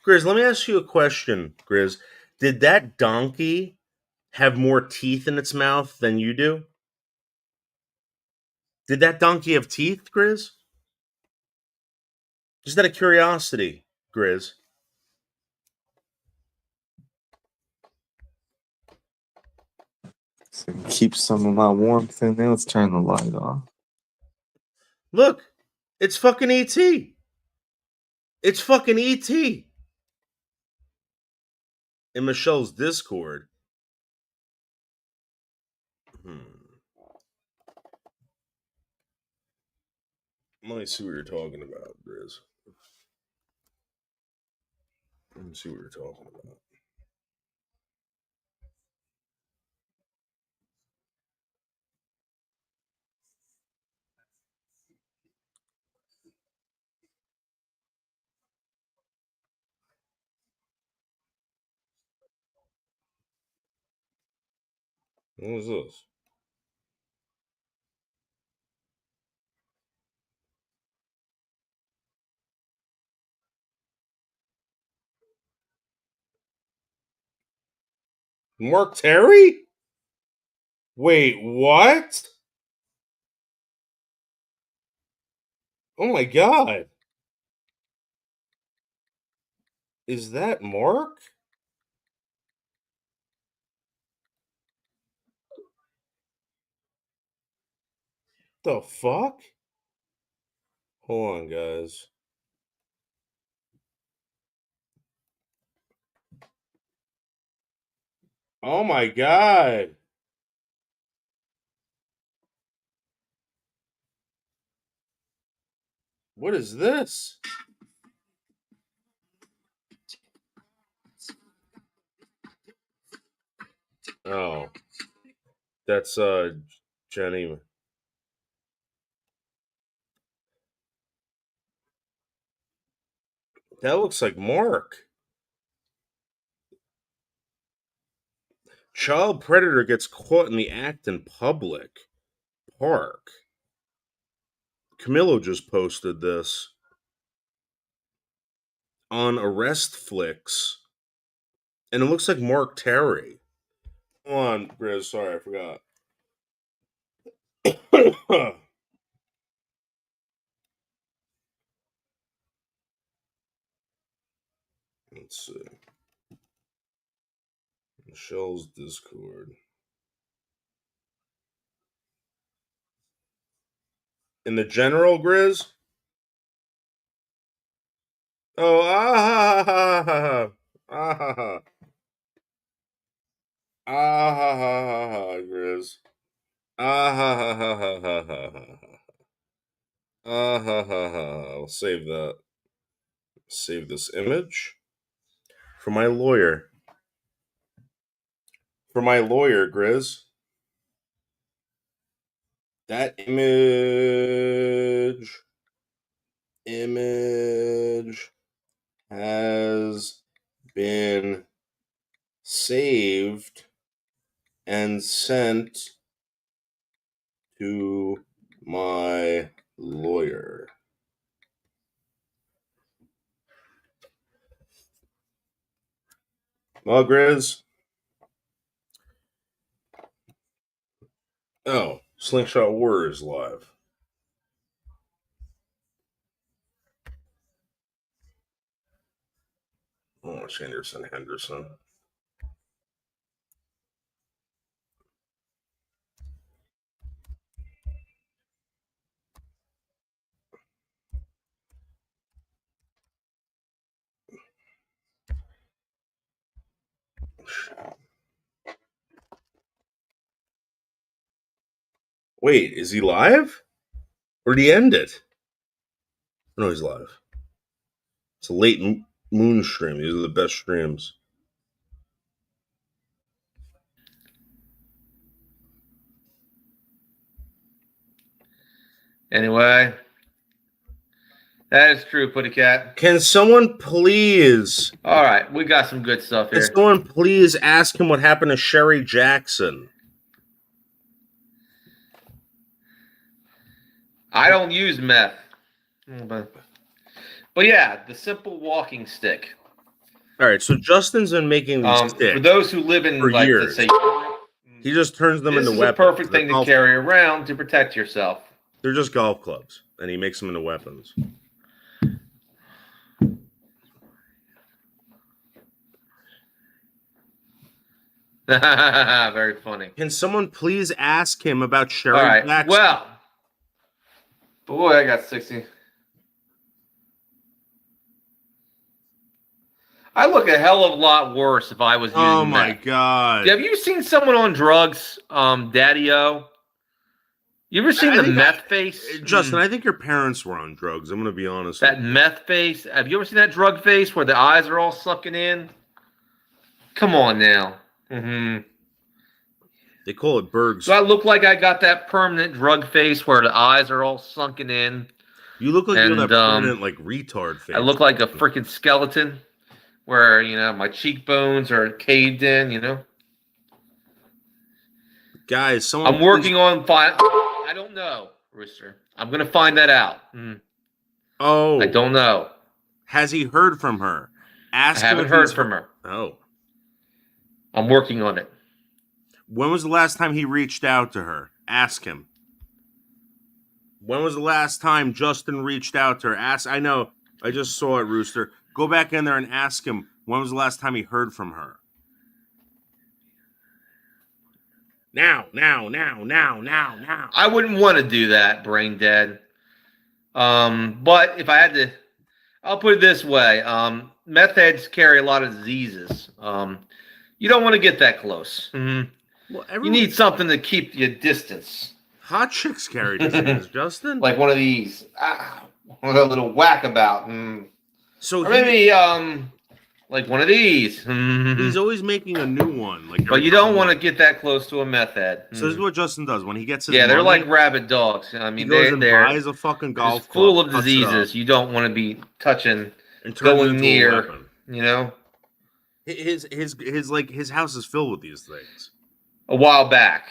Grizz, let me ask you a question, Grizz. Did that donkey have more teeth in its mouth than you do? Did that donkey have teeth, Grizz? Just out of curiosity, Grizz. So keep some of my warmth in there. Let's turn the light off. Look, it's fucking E.T. It's fucking E.T. In Michelle's Discord. Let me see what you're talking about, Grizz. Let me see what you're talking about. What was this? Mark Terry? Wait, what? Oh my god. Is that Mark? The fuck? Hold on, guys. Oh my god. What is this? Oh. That's Jenny. That looks like Mark. Child predator gets caught in the act in public park. Camilo just posted this on Arrest Flicks, and it looks like Mark Terry. Come on, Grizz. Sorry, I forgot. Let's see. Michelle's Discord. In the general, Grizz? Oh, ah ha ha ha ah ha ha ah ha ha ha Grizz. Ah ha ha ha ha ha ha ha. Ah ha ha ha. I'll save that. Save this image for my lawyer. For my lawyer, Grizz. That image has been saved and sent to my lawyer. Well, Grizz. Oh, Slingshot Warriors live. Oh, Sanderson Henderson. Wait, is he live? Or did he end it? No, he's live. It's a late moon stream. These are the best streams. Anyway, that is true, Putty Cat. Can someone please? All right, we got some good stuff here. Can someone please ask him what happened to Sherry Jackson? I don't use meth. But yeah, the simple walking stick. All right, so Justin's been making these sticks for those who live in, like, years. let's say, He just turns them into weapons. This is a perfect thing to carry around to protect yourself. They're just golf clubs, and he makes them into weapons. Very funny. Can someone please ask him about Sherry All right. Jackson? Well, boy, I got 60. I look a hell of a lot worse if I was using Oh my meth. god! Have you seen someone on drugs, Daddy-O? You ever seen the meth face? Justin, I think your parents were on drugs. I'm going to be honest. That meth face. Have you ever seen that drug face where the eyes are all sucking in? Come on now. Mm-hmm. They call it Berg's. Do I look like I got that permanent drug face where the eyes are all sunken in? You look like you have that permanent, like, retard face. I look like a freaking skeleton where, you know, my cheekbones are caved in, you know? Guys, someone... I'm working on... I don't know, Rooster. I'm going to find that out. Oh. I don't know. Has he heard from her? I haven't heard from her. Oh. I'm working on it. When was the last time he reached out to her? Ask him. When was the last time Justin reached out to her? Ask. I know. I just saw it, Rooster. Go back in there and ask him when was the last time he heard from her. Now. I wouldn't want to do that, brain dead. But if I had to, I'll put it this way. Meth heads carry a lot of diseases. You don't want to get that close. Mm-hmm. Well, you need something to keep you distance. Hot chicks carry disease, Justin. Like one of these. With a little whackabout. So or maybe like one of these. He's always making a new one. But you don't want to get that close to a meth head. So this is what Justin does when he gets his they're money, like rabid dogs. I mean, he goes and they're buys a fucking golf full club, of cuts it diseases. up, You don't want to be touching, and turns it going into a near. weapon. You know, his house is filled with these things. A while back,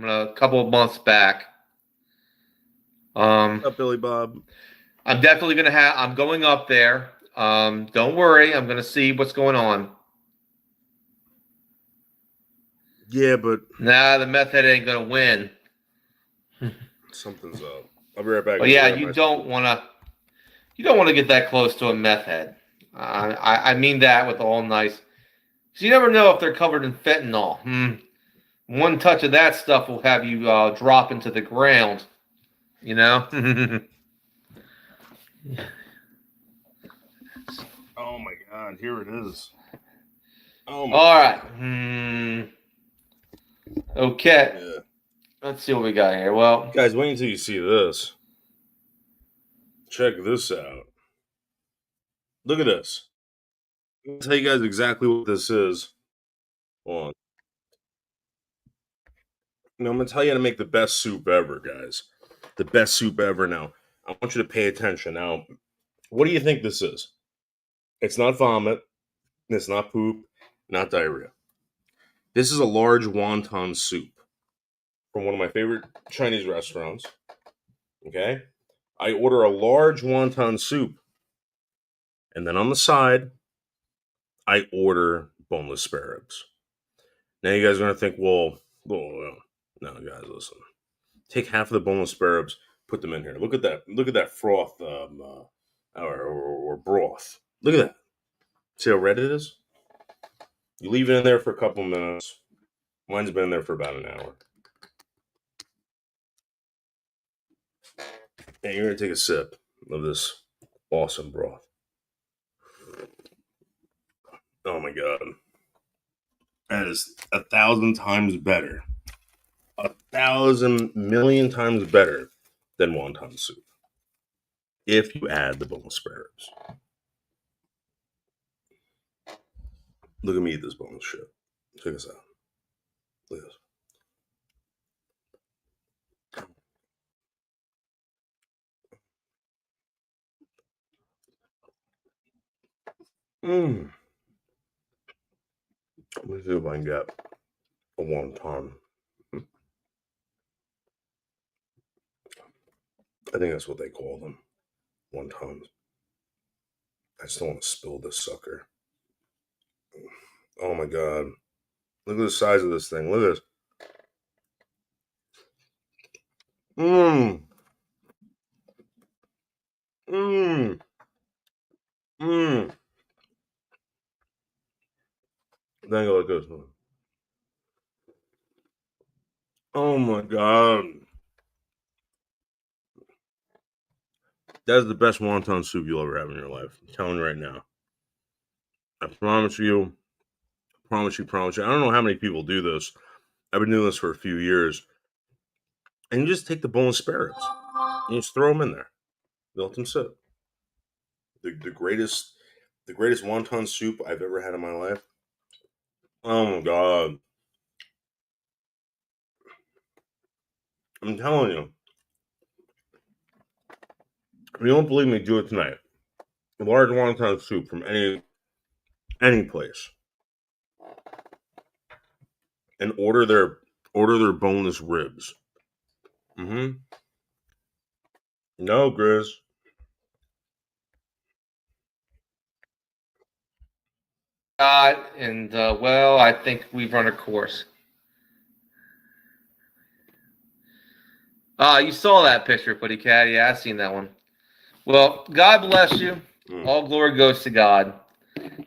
a couple of months back. What's up, Billy Bob? I'm definitely gonna have. I'm going up there. Don't worry. I'm going to see what's going on. Yeah, but Nah, the meth head ain't going to win. something's up. I'll be right back. But yeah, you don't want to get that close to a meth head. I mean that with all nice. So you never know if they're covered in fentanyl. One touch of that stuff will have you drop into the ground. You know? Oh my god, here it is. Oh my All right. Okay. Yeah. Let's see what we got here. Well, guys, wait until you see this. Check this out. Look at this. I'll tell you guys exactly what this is. Hold on. Now, I'm going to tell you how to make the best soup ever, guys. The best soup ever. Now, I want you to pay attention. Now, what do you think this is? It's not vomit. It's not poop. Not diarrhea. This is a large wonton soup from one of my favorite Chinese restaurants. Okay? I order a large wonton soup. And then on the side, I order boneless spare ribs. Now you guys are going to think, well, no, guys, listen. Take half of the boneless spare ribs, put them in here. Look at that. Look at that froth or broth. Look at that. See how red it is? You leave it in there for a couple minutes. Mine's been in there for about an hour. And you're going to take a sip of this awesome broth. Oh my God. That is 1,000 times better. 1,000 million times better than wonton soup. If you add the boneless spare ribs. Look at me eat this boneless shit. Check this out. Look at this. Let me see if I can get a wonton. I think that's what they call them. Wontons. I just don't want to spill this sucker. Oh my God. Look at the size of this thing. Look at this. Mmm. Mmm. Mmm. Then I go like this. Oh my God. That is the best wonton soup you'll ever have in your life. I'm telling you right now. I promise you. Promise you. I don't know how many people do this. I've been doing this for a few years. And you just take the boneless spare ribs. And you just throw them in there. You let them sit. The greatest wonton soup I've ever had in my life. Oh my God. I'm telling you. If you don't believe me, do it tonight. A large wonton soup from any place. And order their boneless ribs. No, Grizz. Well, I think we've run a course. You saw that picture, Putty Cat. Yeah, I seen that one. Well, God bless you. All glory goes to God.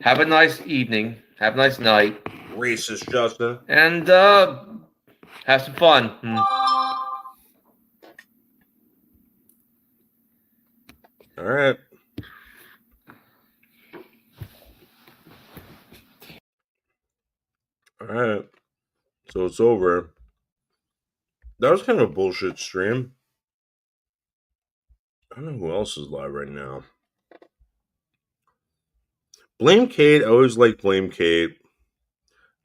Have a nice evening. Have a nice night. Racist, Justin. And have some fun. All right. All right. So it's over. That was kind of a bullshit stream. I don't know who else is live right now. Blame Kate. I always like Blame Kate.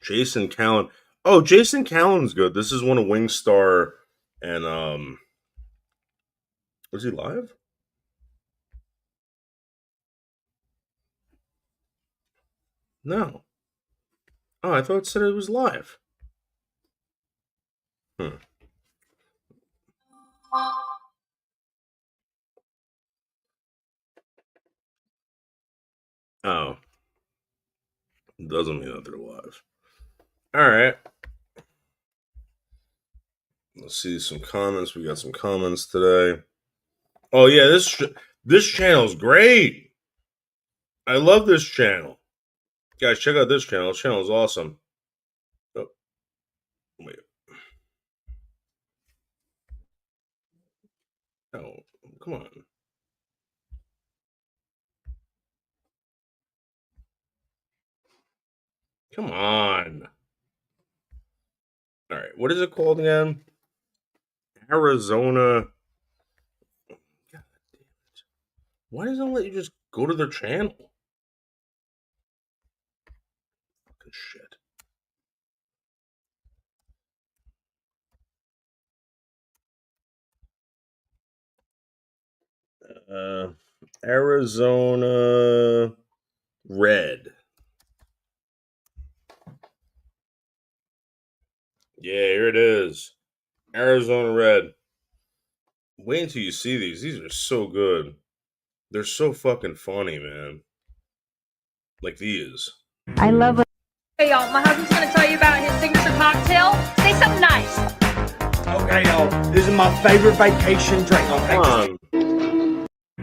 Jason Callan. Oh, Jason Callan's good. This is one of Wingstar and was he live? No. Oh, I thought it said it was live. Oh. Doesn't mean that they're alive. All right. Let's see some comments. We got some comments today. Oh yeah, this channel's great. I love this channel. Guys, check out this channel. This channel is awesome. Oh, wait. Oh, come on. Come on. All right, what is it called again? Arizona. God damn it. Why doesn't it let you just go to their channel? Fucking shit. Arizona Red. Yeah, here it is. Arizona Red. Wait until you see these. These are so good. They're so fucking funny, man. Like these. I love it. Hey y'all, my husband's gonna tell you about his signature cocktail. Say something nice. Okay, y'all. This is my favorite vacation drink. Okay. Come on.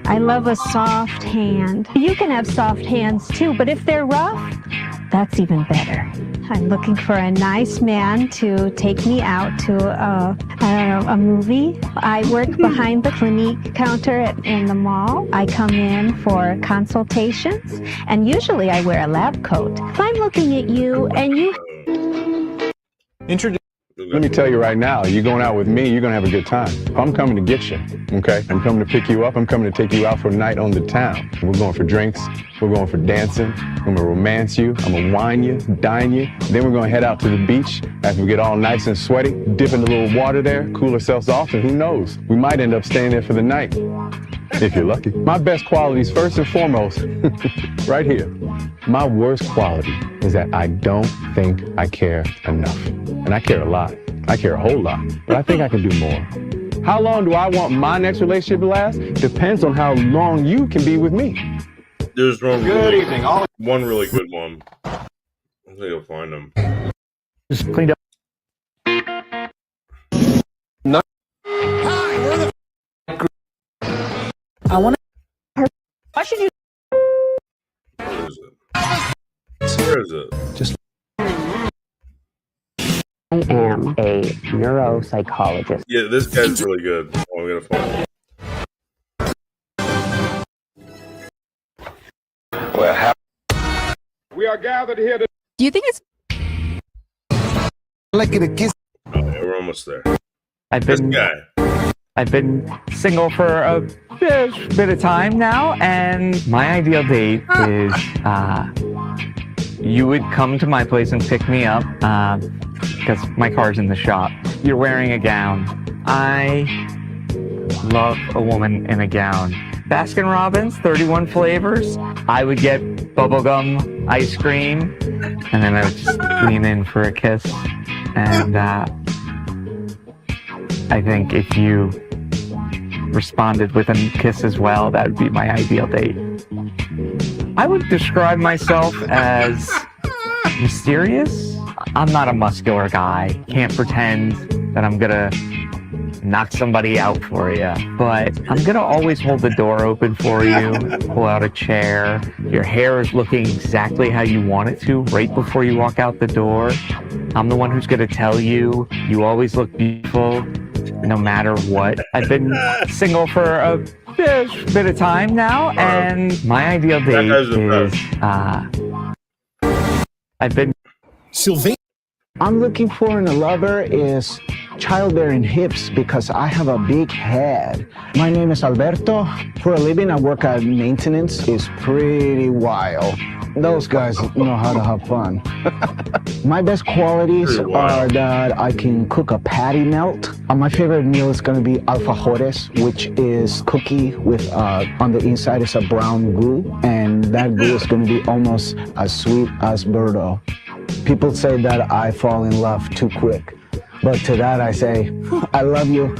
I love a soft hand. You can have soft hands too, but if they're rough, that's even better. I'm looking for a nice man to take me out to a movie. I work behind the Clinique counter in the mall. I come in for consultations, and usually I wear a lab coat. If I'm looking at you and you... Let me tell you right now, you're going out with me, you're going to have a good time. I'm coming to get you, okay? I'm coming to pick you up. I'm coming to take you out for a night on the town. We're going for drinks. We're going for dancing. I'm going to romance you. I'm going to wine you, dine you. Then we're going to head out to the beach after we get all nice and sweaty, dip in a little water there, cool ourselves off, and who knows? We might end up staying there for the night, if you're lucky. My best qualities, first and foremost, right here. My worst quality is that I don't think I care enough. And I care a lot. I care a whole lot. But I think I can do more. How long do I want my next relationship to last? Depends on how long you can be with me. There's one Good really, evening. one really good one. I think I'll find them. Just cleaned up. Hi, we're the... I wanna... Why should you... Where is it? Where is it? Just I am a neuropsychologist. Yeah, this guy's really good. Oh, I'm gonna find him. well, we are gathered here to... Do you think it's... Like it a kiss. Oh, yeah, we're almost there. I've This been guy. single for a bit of time now, and my ideal date is you would come to my place and pick me up because my car's in the shop. You're wearing a gown. I love a woman in a gown. Baskin Robbins, 31 flavors. I would get bubblegum ice cream, and then I would just lean in for a kiss. And I think if you responded with a kiss as well, that would be my ideal date. I would describe myself as mysterious. I'm not a muscular guy. Can't pretend that I'm gonna knock somebody out for you, but I'm gonna always hold the door open for you, pull out a chair. Your hair is looking exactly how you want it to right before you walk out the door. I'm the one who's gonna tell you, you always look beautiful, no matter what. I've been single for a bit of time now, and my ideal date is, I've been... Sylvain. I'm looking for in a lover is childbearing hips because I have a big head. My name is Alberto. For a living, I work at maintenance. It's pretty wild. Those guys know how to have fun. My best qualities are that I can cook a patty melt. My favorite meal is going to be alfajores, which is cookie with on the inside is a brown goo, and that goo is going to be almost as sweet as burdo. People say that I fall in love too quick, but to that I say, I love you.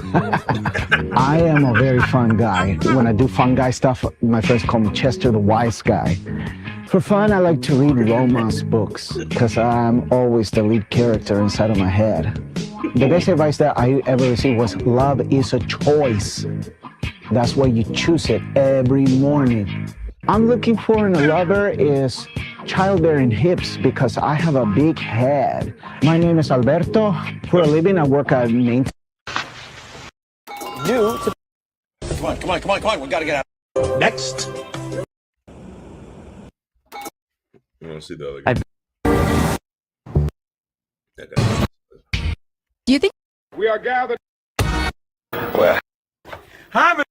I am a very fun guy. When I do fun guy stuff, my friends call me Chester the Wise Guy. For fun, I like to read romance books because I'm always the lead character inside of my head. The best advice that I ever received was love is a choice. That's why you choose it every morning. I'm looking for in a lover is childbearing hips because I have a big head. My name is Alberto. For a living, I work at maintenance. Come on. We gotta get out. Next. You want to see the other guy? That guy. Do you think We are gathered. Well. Hi,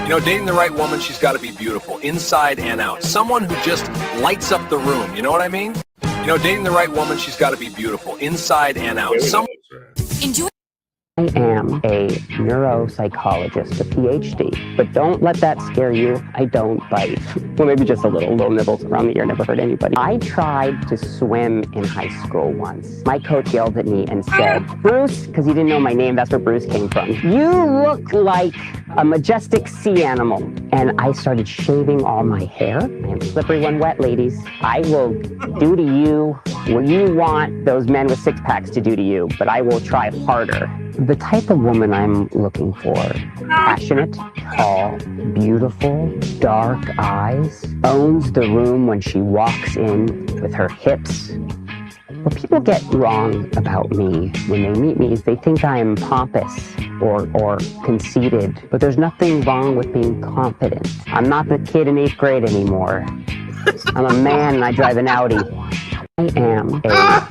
You know, dating the right woman, she's got to be beautiful, inside and out. Someone who just lights up the room, you know what I mean? You know, dating the right woman, she's got to be beautiful, inside and out. Enjoy. I am a neuropsychologist, a PhD, but don't let that scare you. I don't bite. Well, maybe just a little nibbles around the ear, never hurt anybody. I tried to swim in high school once. My coach yelled at me and said, Bruce, because he didn't know my name, that's where Bruce came from. You look like a majestic sea animal. And I started shaving all my hair. I am slippery when wet, ladies. I will do to you what you want those men with six packs to do to you, but I will try harder. The type of woman I'm looking for, passionate, tall, beautiful, dark eyes, owns the room when she walks in with her hips. What people get wrong about me when they meet me is they think I'm pompous or conceited, but there's nothing wrong with being confident. I'm not the kid in 8th grade anymore. I'm a man and I drive an Audi. I am a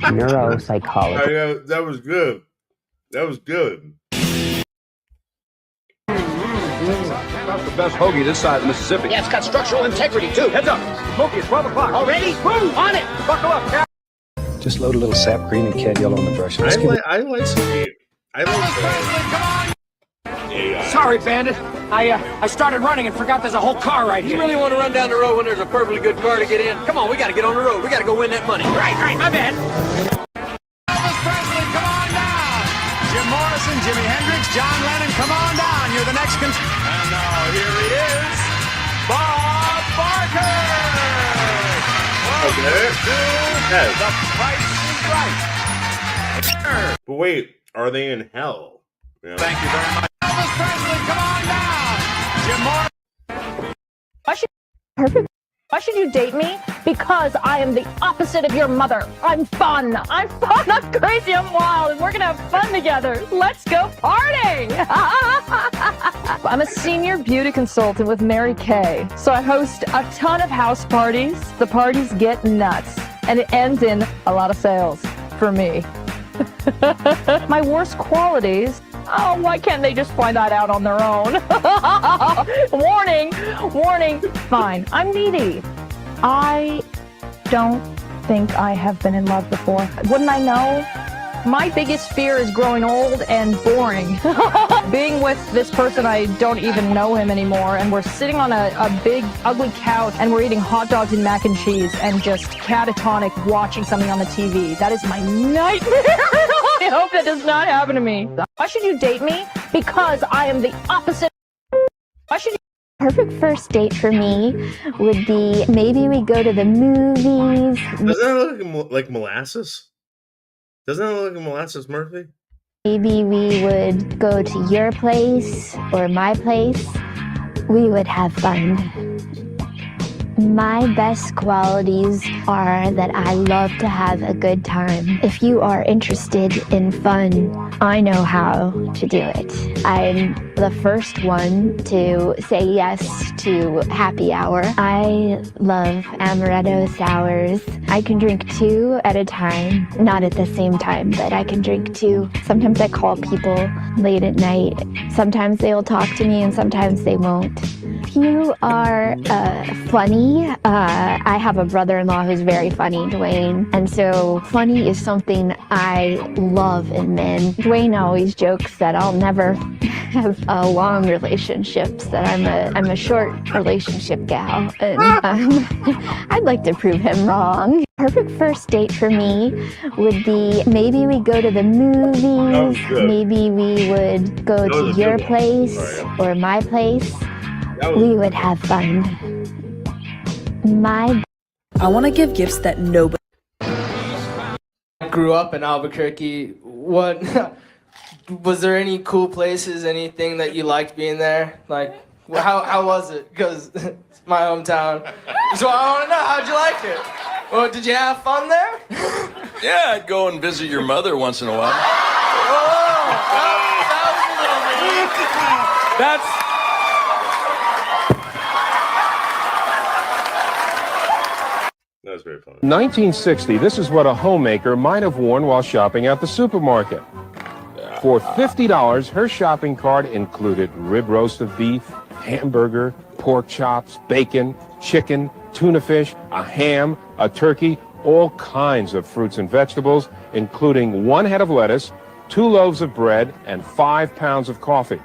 neuropsychologist. That was good. That was good. That's the best hoagie this side of Mississippi. Yeah, it's got structural integrity, too. Heads up. Smokey, it's 12 o'clock. Already? Move! On it! Buckle up, Cap. Just load a little sap green and cad yellow on the brush. I like some. I like Sorry, Bandit. I started running and forgot there's a whole car right here. You really want to run down the road when there's a perfectly good car to get in? Come on, we got to get on the road. We got to go win that money. Right, my bad. Jim Morrison, Jimi Hendrix, John Lennon, come on down. You're the next And now here he is, Bob Barker. Yes. The Price is Right. But wait, are they in hell? Yeah. Thank you very much. Elvis Presley, come on down. Jim Morrison. Why should you date me? Because I am the opposite of your mother. I'm fun, I'm crazy, I'm wild, and we're gonna have fun together. Let's go partying! I'm a senior beauty consultant with Mary Kay, so I host a ton of house parties. The parties get nuts, and it ends in a lot of sales for me. My worst qualities, oh, why can't they just find that out on their own? Warning, fine, I'm needy. I don't think I have been in love before. Wouldn't I know? My biggest fear is growing old and boring. Being with this person, I don't even know him anymore, and we're sitting on a big, ugly couch, and we're eating hot dogs and mac and cheese, and just catatonic watching something on the TV. That is my nightmare. I hope that does not happen to me. Why should you date me? Because I am the opposite. Why should you? Perfect first date for me would be maybe we go to the movies. Doesn't that look like molasses? Doesn't that look like molasses, Murphy? Maybe we would go to your place or my place. We would have fun. My best qualities are that I love to have a good time. If you are interested in fun, I know how to do it. I'm the first one to say yes to happy hour. I love amaretto sours. I can drink 2 at a time, not at the same time, but I can drink 2. Sometimes I call people late at night. Sometimes they'll talk to me and sometimes they won't. If you are funny, I have a brother-in-law who's very funny, Dwayne, and so funny is something I love in men. Dwayne always jokes that I'll never have long relationships, that I'm a short relationship gal, and I'd like to prove him wrong. Perfect first date for me would be maybe we go to the movies, maybe we would go to your place or my place. we would have fun. I want to give gifts that nobody. Grew up in Albuquerque. What was there any cool places, anything that you liked being there? Like, how was it? Because it's my hometown. So I want to know, how'd you like it? Well, did you have fun there? Yeah, I'd go and visit your mother once in a while. That was very funny. 1960, this is what a homemaker might have worn while shopping at the supermarket. For $50, her shopping cart included rib roast of beef, hamburger, pork chops, bacon, chicken, tuna fish, a ham, a turkey, all kinds of fruits and vegetables, including 1 head of lettuce, 2 loaves of bread, and 5 pounds of coffee.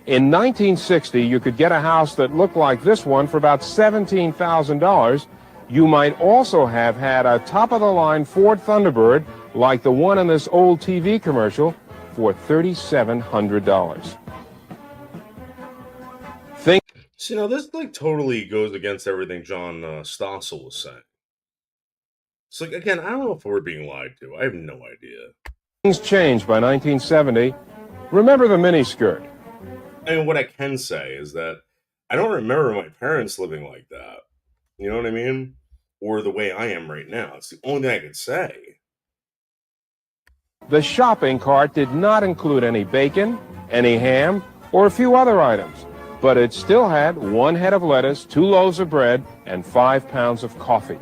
In 1960, you could get a house that looked like this one for about $17,000. You might also have had a top-of-the-line Ford Thunderbird like the one in this old TV commercial for $3,700. See, now this like totally goes against everything John Stossel was saying. It's like, again, I don't know if we're being lied to. I have no idea. Things changed by 1970. Remember the miniskirt. I mean, what I can say is that I don't remember my parents living like that. You know what I mean? Or the way I am right now. It's the only thing I could say. The shopping cart did not include any bacon, any ham, or a few other items, but it still had 1 head of lettuce, 2 loaves of bread, and 5 pounds of coffee.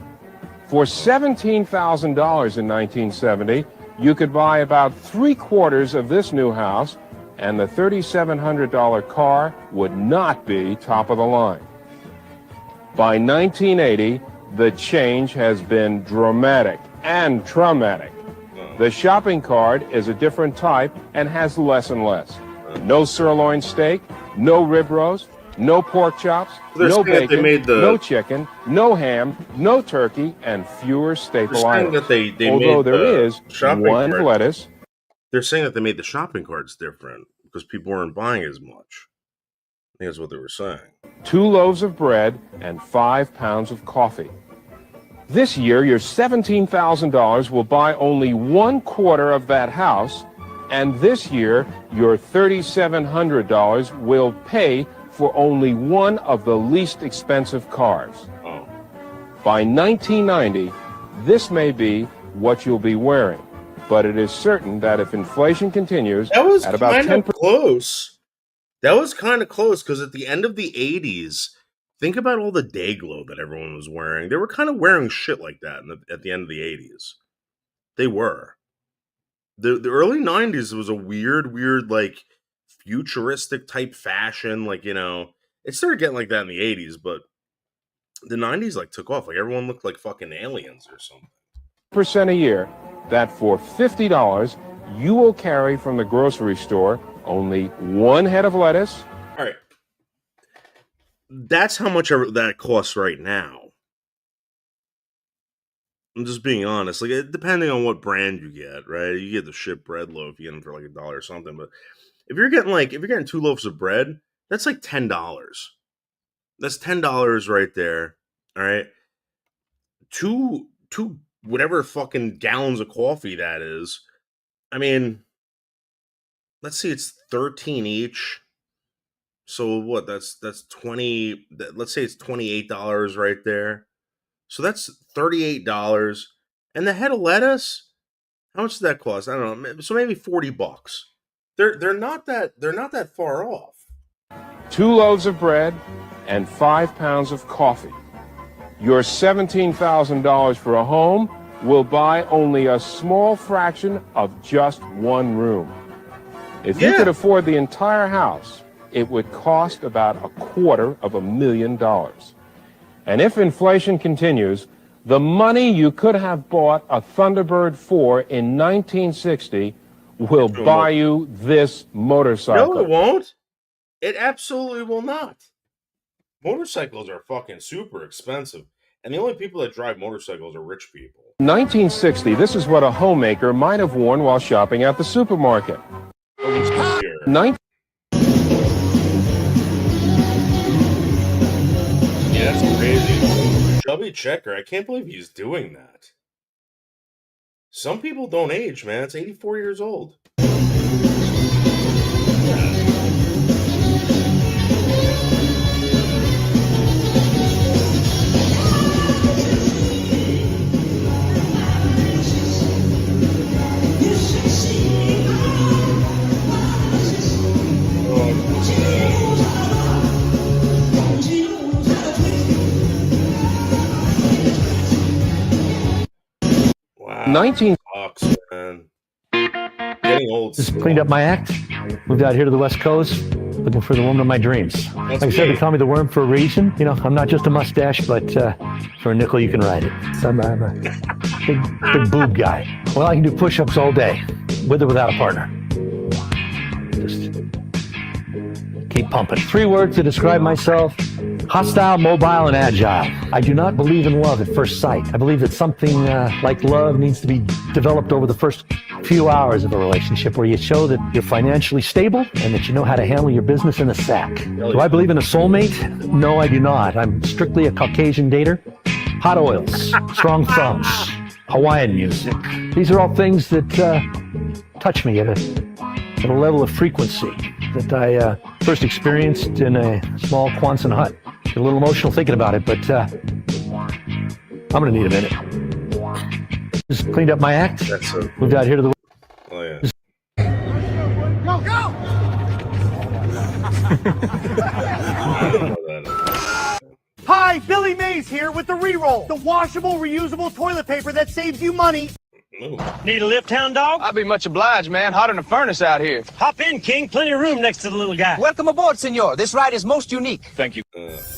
For $17,000 in 1970, you could buy about 3/4 of this new house, and the $3,700 car would not be top of the line. By 1980, the change has been dramatic and traumatic. The shopping cart is a different type and has less and less. No sirloin steak, no rib roast, no pork chops, no bacon, no chicken, no ham, no turkey, and fewer staple items. That they Although made there is one cart, lettuce. They're saying that they made the shopping carts different because people weren't buying as much. I think that's what they were saying. 2 loaves of bread, and 5 pounds of coffee. This year, your $17,000 will buy only 1/4 of that house, and this year, your $3,700 will pay for only one of the least expensive cars. Oh. By 1990, this may be what you'll be wearing, but it is certain that if inflation continues That was at about kind 10%. of close. That was kind of close because at the end of the 80s, think about all the day glow that everyone was wearing. They were kind of wearing shit like that at the end of the 80s. They were. The early 90s was a weird, like, futuristic type fashion. Like, you know, it started getting like that in the 80s, but the 90s, like, took off. Like, everyone looked like fucking aliens or something. % a year, that for $50, you will carry from the grocery store only 1 head of lettuce. All right. That's how much that costs right now. I'm just being honest. Like, depending on what brand you get, right? You get the shit bread loaf, you get them for like $1 or something. But if you're getting 2 loaves of bread, that's like $10. That's $10 right there. All right. Two whatever fucking gallons of coffee that is. I mean, let's see, it's 13 each. So what? That's 20. Let's say it's $28 right there. So that's $38. And the head of lettuce, how much does that cost? I don't know. So maybe $40. They're not that far off. 2 loaves of bread and 5 pounds of coffee. Your $17,000 for a home will buy only a small fraction of just 1 room. If you could afford the entire house, it would cost about $250,000. And if inflation continues, the money you could have bought a Thunderbird for in 1960 will buy you this motorcycle. No, it won't. It absolutely will not. Motorcycles are fucking super expensive. And the only people that drive motorcycles are rich people. 1960, this is what a homemaker might have worn while shopping at the supermarket. Chubby Checker. I can't believe he's doing that. Some people don't age, man. It's 84 years old. Wow. 19 Sucks, man. Getting old. Just cleaned up my act. Moved out here to the West Coast, looking for the woman of my dreams. Like I said, they call me the worm for a reason. You know, I'm not just a mustache, but for a nickel, you can ride it. So I'm a big boob guy. Well, I can do push-ups all day, with or without a partner. Just keep pumping. 3 words to describe myself: hostile, mobile, and agile. I do not believe in love at first sight. I believe that something like love needs to be developed over the first few hours of a relationship, where you show that you're financially stable and that you know how to handle your business in a sack. Do I believe in a soulmate? No, I do not. I'm strictly a Caucasian dater. Hot oils, strong thumbs, Hawaiian music. These are all things that touch me at a level of frequency that I first experienced in a small Quonset hut. Get a little emotional thinking about it, but I'm gonna need a minute. Just cleaned up my act. Moved out here to the. Oh yeah. Go, go! Hi, Billy Mays here with the Reroll, the washable, reusable toilet paper that saves you money. Need a lift, hound dog? I'd be much obliged, man. Hotter than a furnace out here. Hop in, King. Plenty of room next to the little guy. Welcome aboard, senor. This ride is most unique. Thank you.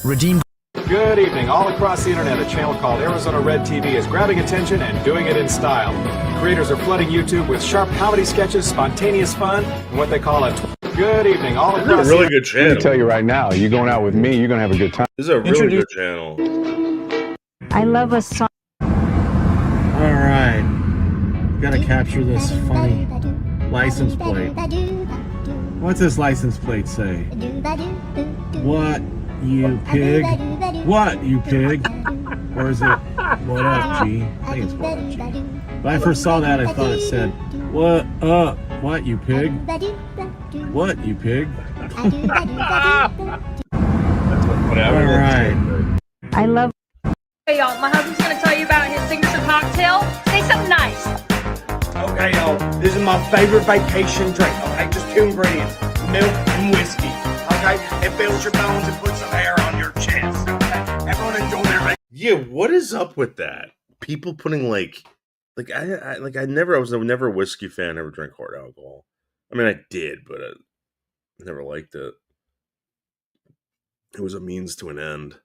Redeem. Good evening. All across the internet, a channel called Arizona Red TV is grabbing attention and doing it in style. Creators are flooding YouTube with sharp comedy sketches, spontaneous fun, and what they call a good evening. All This is a across really good channel. Let me tell you right now, you're going out with me, you're going to have a good time. This is a really good channel. I love a song. All right. Gotta capture this funny license plate. What's this license plate say? What, you pig? What, you pig? Or is it, what up, G? I think it's what up, G. When I first saw that, I thought it said, what up? What, you pig? What, you pig? All right. I love. Hey y'all, my husband's gonna tell you about his signature cocktail. Say something nice. Okay, y'all, this is my favorite vacation drink, okay? Just 2 ingredients, milk and whiskey, okay? It builds your bones and puts some hair on your chest, okay? Everyone enjoy their vacation. Yeah, what is up with that? People putting I was never a whiskey fan. I never drank hard alcohol. I mean, I did, but I never liked it. It was a means to an end.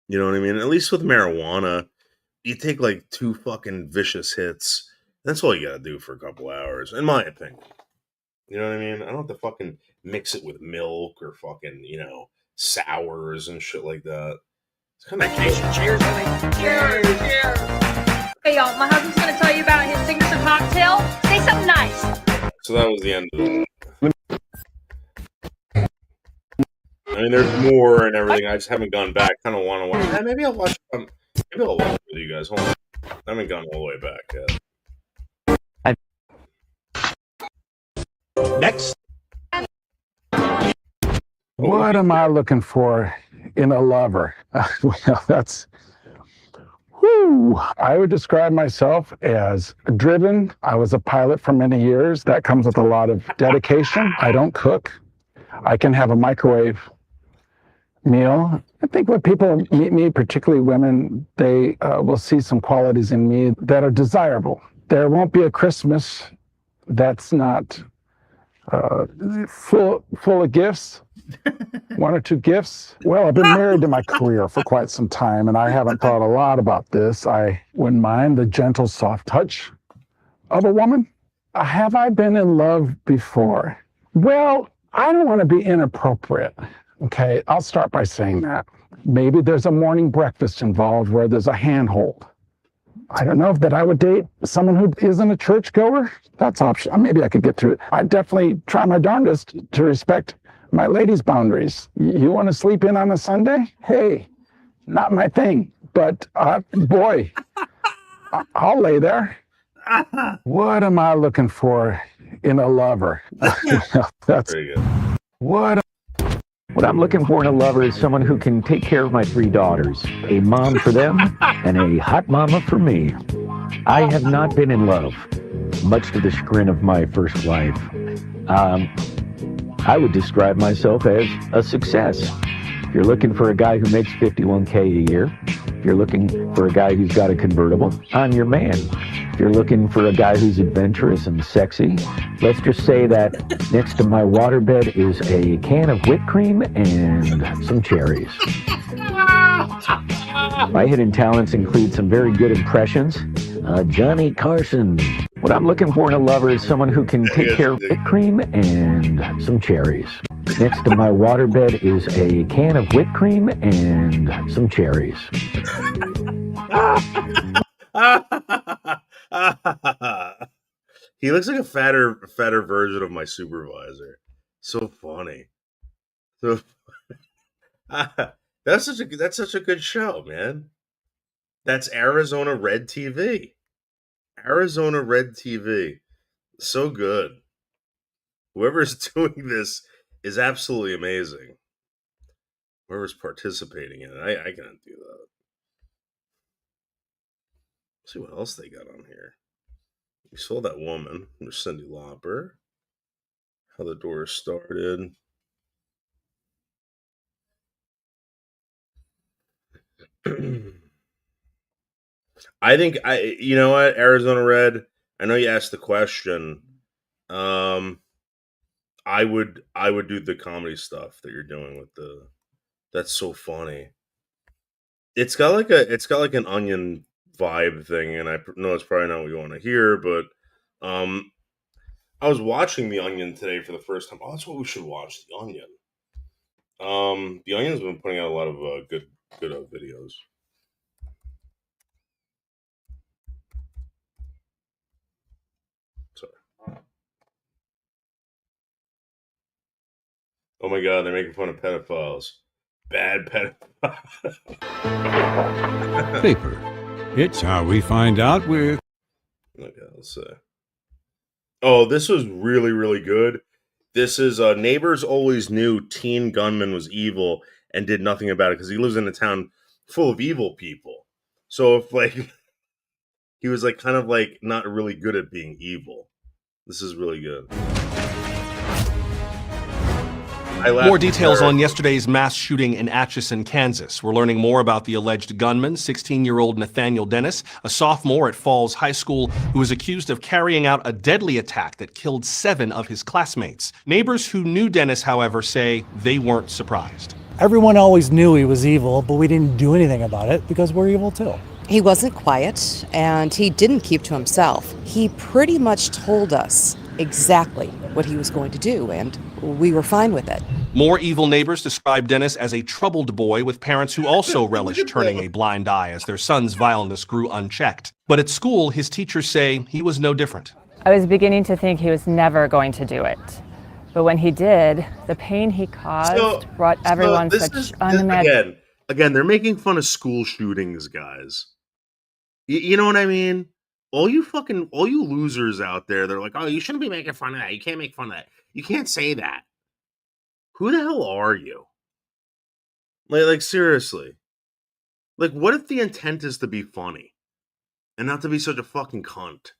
You know what I mean? At least with marijuana, you take 2 fucking vicious hits. That's all you gotta do for a couple hours, in my opinion. You know what I mean? I don't have to fucking mix it with milk or fucking, sours and shit like that. It's kind of Vacation. Cheers, honey. Cheers, cheers. Hey y'all, my husband's gonna tell you about his signature cocktail. Say something nice. So that was the end of it. I mean, there's more and everything. I just haven't gone back. Kind of want to watch. Maybe I'll watch. Maybe I'll watch it with you guys. Hold on. I haven't gone all the way back yet. Next. What am I looking for in a lover? Well, that's. Whew. I would describe myself as driven. I was a pilot for many years. That comes with a lot of dedication. I don't cook. I can have a microwave meal. I think when people meet me, particularly women, they will see some qualities in me that are desirable. There won't be a Christmas that's not full of gifts. 1 or 2 gifts. Well, I've been married to my career for quite some time, and I haven't thought a lot about this. I wouldn't mind the gentle, soft touch of a woman. Have I been in love before? Well, I don't want to be inappropriate. Okay, I'll start by saying that. Maybe there's a morning breakfast involved where there's a handhold. I don't know if that I would date someone who isn't a churchgoer. That's optional. Maybe I could get through it. I definitely try my darndest to respect my lady's boundaries. You want to sleep in on a Sunday? Hey, not my thing. But, boy, I'll lay there. What am I looking for in a lover? That's Very good. What I'm looking for in a lover is someone who can take care of my 3 daughters, a mom for them and a hot mama for me. I have not been in love, much to the chagrin of my first wife. I would describe myself as a success. If you're looking for a guy who makes $51K a year, if you're looking for a guy who's got a convertible, I'm your man. If you're looking for a guy who's adventurous and sexy, let's just say that next to my waterbed is a can of whipped cream and some cherries. My hidden talents include some very good impressions. Johnny Carson. What I'm looking for in a lover is someone who can take care of whipped cream and some cherries. Next to my waterbed is a can of whipped cream and some cherries. He looks like a fatter version of my supervisor. So funny. So that's such a good show, man. That's Arizona Red TV. Arizona Red TV. So good. Whoever's doing this is absolutely amazing. Whoever's participating in it, I can't do that. Let's see what else they got on here. We saw that woman, Cindy Lauper. How the Doors started. I think you know what, Arizona Red, I know you asked the question. I would do the comedy stuff that you're doing with that's so funny. It's got like an Onion vibe thing, and I know it's probably not what you want to hear, but I was watching The Onion today for the first time. Oh, that's what we should watch, The Onion. The Onion's been putting out a lot of good videos. Sorry. Oh my god, they're making fun of pedophiles. Bad pedophiles. Paper. It's how we find out we're... Okay, let's see. Oh, this was really, really good. This is neighbors always knew teen gunman was evil and did nothing about it because he lives in a town full of evil people. So if like he was like kind of like not really good at being evil. This is really good. More details on yesterday's mass shooting in Atchison, Kansas. We're learning more about the alleged gunman, 16-year-old Nathaniel Dennis, a sophomore at Falls High School, who was accused of carrying out a deadly attack that killed 7 of his classmates. Neighbors who knew Dennis, however, say they weren't surprised. Everyone always knew he was evil, but we didn't do anything about it because we're evil too. He wasn't quiet, and he didn't keep to himself. He pretty much told us exactly what he was going to do, and we were fine with it. More evil neighbors describe Dennis as a troubled boy with parents who also relished turning a blind eye as their son's vileness grew unchecked. But at school, his teachers say he was no different. I was beginning to think he was never going to do it. But when he did, the pain he caused brought everyone such unimaginable... Again, they're making fun of school shootings, guys. You know what I mean? All you losers out there, they're like, oh, you shouldn't be making fun of that. You can't make fun of that. You can't say that. Who the hell are you? Like seriously. Like, what if the intent is to be funny and not to be such a fucking cunt?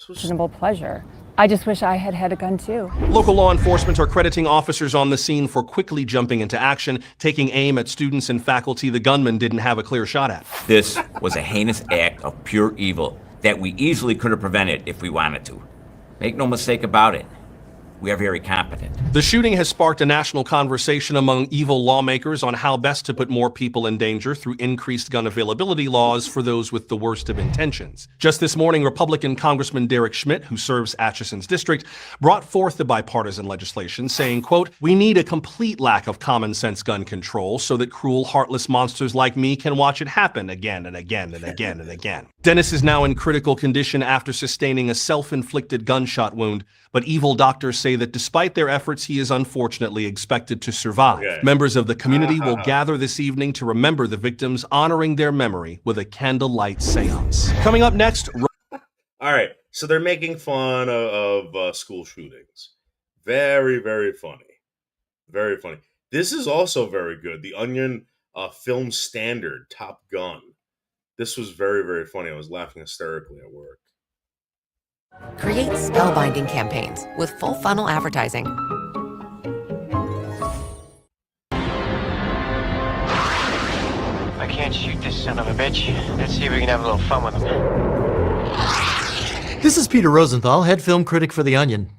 Reasonable pleasure. I just wish I had had a gun too. Local law enforcement are crediting officers on the scene for quickly jumping into action, taking aim at students and faculty the gunman didn't have a clear shot at. This was a heinous act of pure evil that we easily could have prevented if we wanted to. Make no mistake about it. We are very competent. The shooting has sparked a national conversation among evil lawmakers on how best to put more people in danger through increased gun availability laws for those with the worst of intentions. Just this morning, Republican Congressman Derek Schmidt, who serves Atchison's district, brought forth the bipartisan legislation saying, quote, "We need a complete lack of common sense gun control so that cruel, heartless monsters like me can watch it happen again and again and again and again." Dennis is now in critical condition after sustaining a self-inflicted gunshot wound, but evil doctors say that despite their efforts, he is unfortunately expected to survive. Okay. Members of the community will gather this evening to remember the victims, honoring their memory with a candlelight seance. Coming up next... All right, so they're making fun of school shootings. Very, very funny. Very funny. This is also very good. The Onion film standard, Top Gun. This was very, very funny. I was laughing hysterically at work. Create spellbinding campaigns with full funnel advertising. I can't shoot this son of a bitch. Let's see if we can have a little fun with him. This is Peter Rosenthal, head film critic for The Onion.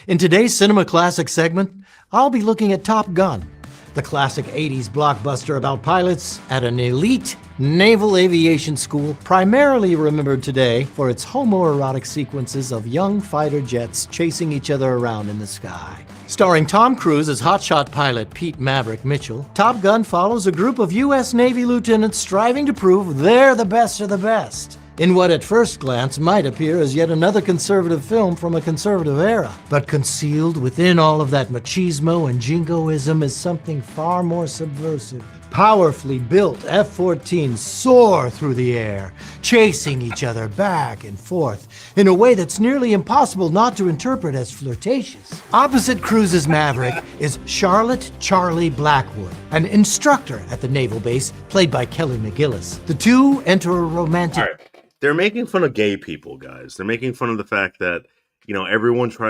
In today's Cinema Classic segment, I'll be looking at Top Gun, the classic 80s blockbuster about pilots at an elite naval aviation school, primarily remembered today for its homoerotic sequences of young fighter jets chasing each other around in the sky. Starring Tom Cruise as hotshot pilot Pete Maverick Mitchell, Top Gun follows a group of U.S. Navy lieutenants striving to prove they're the best of the best, in what at first glance might appear as yet another conservative film from a conservative era. But concealed within all of that machismo and jingoism is something far more subversive. Powerfully built F-14s soar through the air, chasing each other back and forth in a way that's nearly impossible not to interpret as flirtatious. Opposite Cruise's Maverick is Charlotte Charlie Blackwood, an instructor at the naval base played by Kelly McGillis. The two enter a romantic... All right. They're making fun of gay people, guys. They're making fun of the fact that, you know,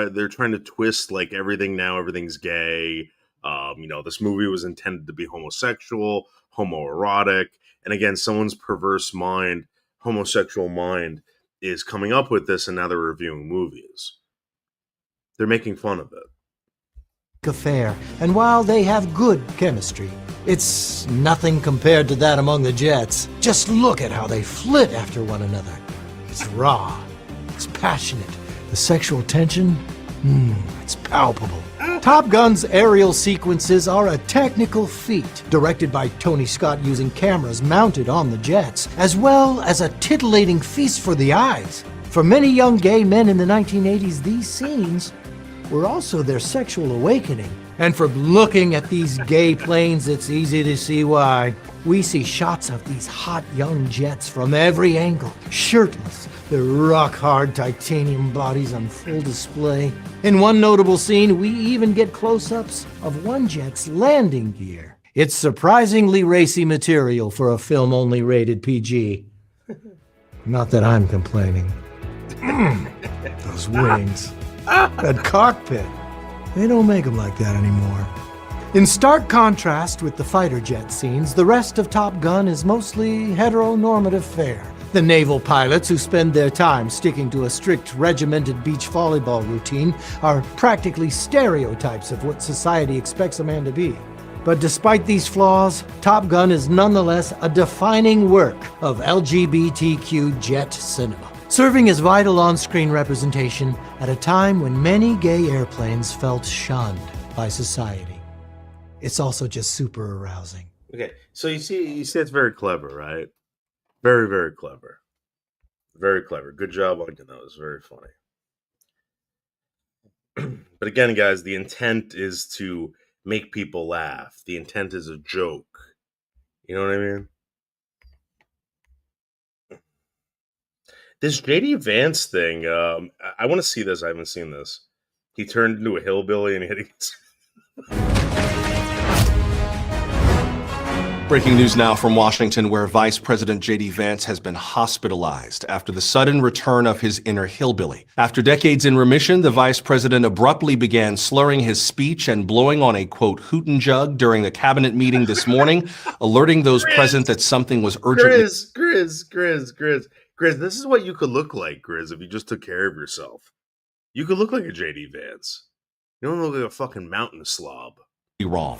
they're trying to twist like everything's gay. This movie was intended to be homosexual, homoerotic, and again, someone's perverse mind, homosexual mind, is coming up with this, and now they're reviewing movies. They're making fun of it. Affair, and while they have good chemistry, it's nothing compared to that among the jets. Just look at how they flit after one another. It's raw, it's passionate. The sexual tension, it's palpable. Top Gun's aerial sequences are a technical feat, directed by Tony Scott using cameras mounted on the jets, as well as a titillating feast for the eyes. For many young gay men in the 1980s, these scenes were also their sexual awakening. And from looking at these gay planes, it's easy to see why. We see shots of these hot young jets from every angle, shirtless, their rock-hard titanium bodies on full display. In one notable scene, we even get close-ups of one jet's landing gear. It's surprisingly racy material for a film only rated PG. Not that I'm complaining. Those wings. That cockpit. They don't make them like that anymore. In stark contrast with the fighter jet scenes, the rest of Top Gun is mostly heteronormative fare. The naval pilots who spend their time sticking to a strict regimented beach volleyball routine are practically stereotypes of what society expects a man to be. But despite these flaws, Top Gun is nonetheless a defining work of LGBTQ jet cinema, serving as vital on-screen representation at a time when many gay airplanes felt shunned by society. It's also just super arousing. Okay, so you see it's very clever, right? Very, very clever. Very clever. Good job on that. It was very funny. But again, guys, the intent is to make people laugh. The intent is a joke. You know what I mean? This JD Vance thing, I want to see this. I haven't seen this. He turned into a hillbilly and hit against... Breaking news now from Washington, where Vice President J.D. Vance has been hospitalized after the sudden return of his inner hillbilly. After decades in remission, the vice president abruptly began slurring his speech and blowing on a, quote, hootin' jug during a cabinet meeting this morning, alerting those present that something was urgently... Grizz, this is what you could look like, Grizz, if you just took care of yourself. You could look like a J.D. Vance. You don't look like a fucking mountain slob. Wrong.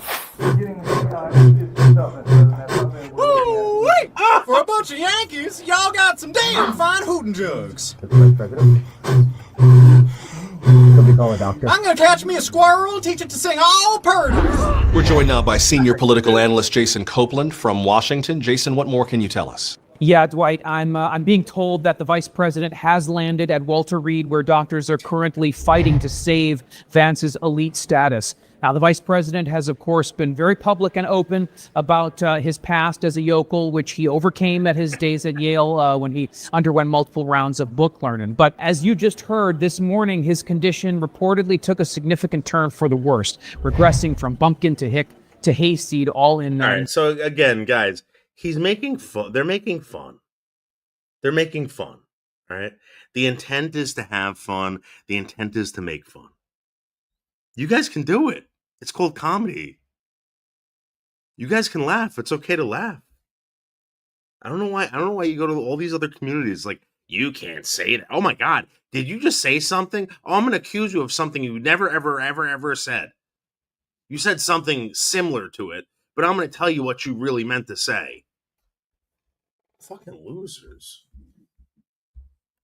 Woo-wee! For a bunch of Yankees, y'all got some damn fine hootin' jugs. I'm gonna catch me a squirrel and teach it to sing all purties. We're joined now by senior political analyst Jason Copeland from Washington. Jason, what more can you tell us? Yeah, Dwight, I'm being told that the vice president has landed at Walter Reed, where doctors are currently fighting to save Vance's elite status. Now, the vice president has, of course, been very public and open about his past as a yokel, which he overcame at his days at Yale when he underwent multiple rounds of book learning. But as you just heard, this morning his condition reportedly took a significant turn for the worst, regressing from bumpkin to hayseed, all in. All right, so again, guys, he's making fun. They're making fun. They're making fun. All right. The intent is to have fun. The intent is to make fun. You guys can do it. It's called comedy. You guys can laugh. It's okay to laugh. I don't know why you go to all these other communities like you can't say that. Oh my God, did you just say something? Oh, I'm gonna accuse you of something you never, ever said. You said something similar to it, but I'm gonna tell you what you really meant to say. Fucking losers.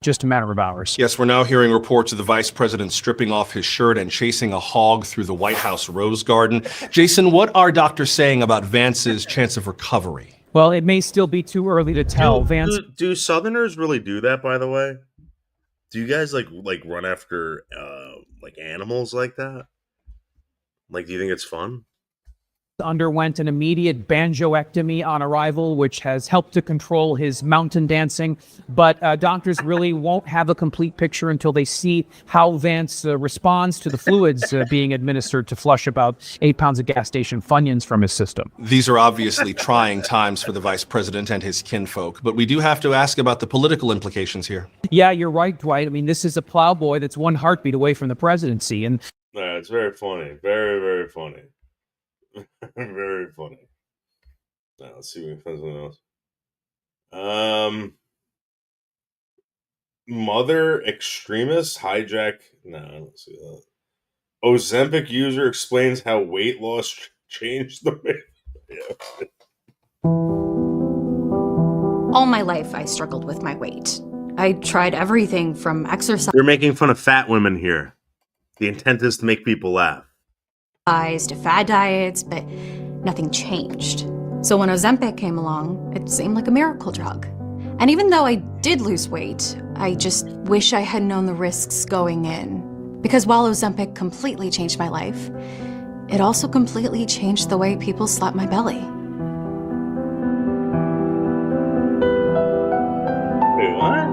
Just a matter of hours. Yes, we're now hearing reports of the vice president stripping off his shirt and chasing a hog through the White House rose garden. Jason, what are doctors saying about Vance's chance of recovery? Well, it may still be too early to tell. Do Southerners really do that, by the way? Do you guys like run after like animals like that? Like, do you think it's fun? Underwent an immediate banjoectomy on arrival, which has helped to control his mountain dancing. But doctors really won't have a complete picture until they see how Vance responds to the fluids being administered to flush about 8 pounds of gas station Funyuns from his system. These are obviously trying times for the vice president and his kinfolk, but we do have to ask about the political implications here. Yeah, you're right, Dwight. I mean, this is a plowboy that's one heartbeat away from the presidency. And it's very funny. Very, very funny. Very funny. Now, let's see if we can find something else. Mother extremist hijack. No, let's see that. Ozempic user explains how weight loss changed the way. Yeah. All my life, I struggled with my weight. I tried everything from exercise. They're making fun of fat women here. The intent is to make people laugh. To fad diets, but nothing changed. So when Ozempic came along, it seemed like a miracle drug. And even though I did lose weight, I just wish I had known the risks going in. Because while Ozempic completely changed my life, it also completely changed the way people slap my belly. Wait, what?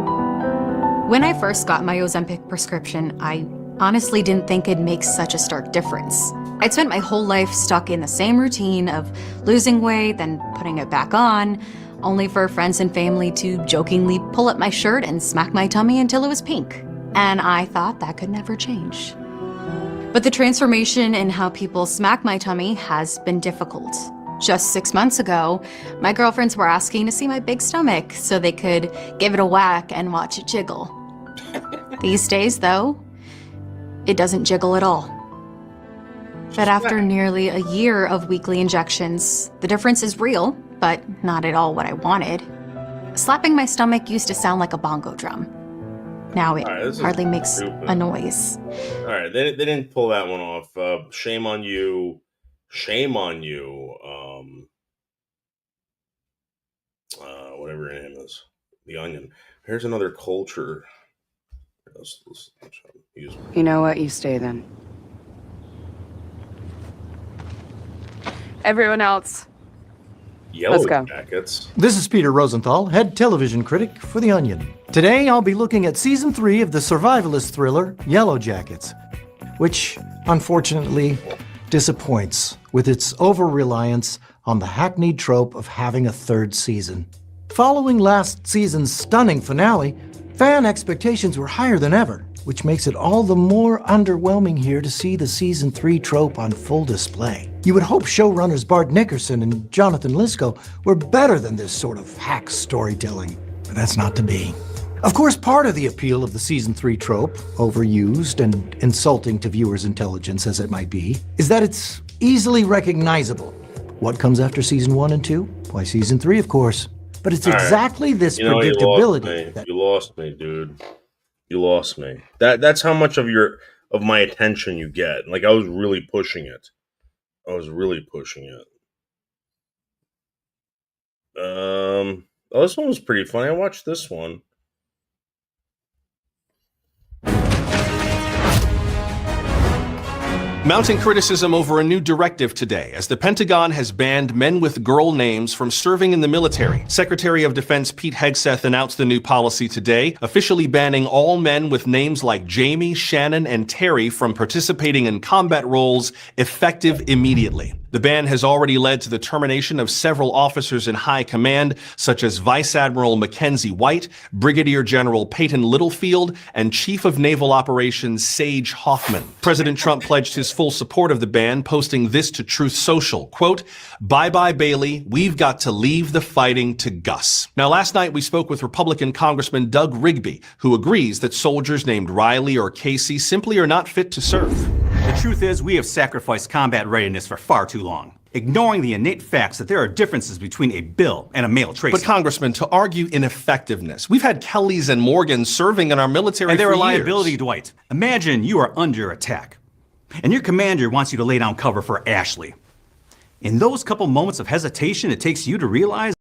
When I first got my Ozempic prescription, I honestly didn't think it'd make such a stark difference. I'd spent my whole life stuck in the same routine of losing weight, then putting it back on, only for friends and family to jokingly pull up my shirt and smack my tummy until it was pink. And I thought that could never change. But the transformation in how people smack my tummy has been difficult. Just 6 months ago, my girlfriends were asking to see my big stomach so they could give it a whack and watch it jiggle. These days, though, it doesn't jiggle at all. But after nearly a year of weekly injections, the difference is real, but not at all what I wanted. Slapping my stomach used to sound like a bongo drum. Now it hardly makes a noise. All right, they didn't pull that one off. Shame on you. Shame on you. Whatever your name is. The Onion. Here's another culture. Let's use. You know what? You stay then. Everyone else. Yellow Jackets. This is Peter Rosenthal, head television critic for The Onion. Today I'll be looking at season 3 of the survivalist thriller Yellow Jackets, which unfortunately disappoints with its over-reliance on the hackneyed trope of having a third season. Following last season's stunning finale, fan expectations were higher than ever, which makes it all the more underwhelming here to see the season 3 trope on full display. You would hope showrunners Bart Nickerson and Jonathan Lisco were better than this sort of hack storytelling, but that's not to be. Of course, part of the appeal of the season 3 trope, overused and insulting to viewers' intelligence as it might be, is that it's easily recognizable. What comes after season 1 and 2? Why, season 3, of course. But it's exactly this predictability. You lost me, dude. You lost me. That's how much of my attention you get. Like, I was really pushing it. Oh, this one was pretty funny. I watched this one. Mounting criticism over a new directive today as the Pentagon has banned men with girl names from serving in the military. Secretary of Defense Pete Hegseth announced the new policy today, officially banning all men with names like Jamie, Shannon, and Terry from participating in combat roles effective immediately. The ban has already led to the termination of several officers in high command, such as Vice Admiral Mackenzie White, Brigadier General Peyton Littlefield, and Chief of Naval Operations Sage Hoffman. President Trump pledged his full support of the ban, posting this to Truth Social, quote, "Bye-bye Bailey, we've got to leave the fighting to Gus." Now, last night we spoke with Republican Congressman Doug Rigby, who agrees that soldiers named Riley or Casey simply are not fit to serve. The truth is, we have sacrificed combat readiness for far too long, ignoring the innate facts that there are differences between a Bill and a male Tracy. But Congressman, to argue ineffectiveness, we've had Kellys and Morgans serving in our military and for they're a years. liability, Dwight. Imagine you are under attack, and your commander wants you to lay down cover for Ashley. In those couple moments of hesitation, it takes you to realize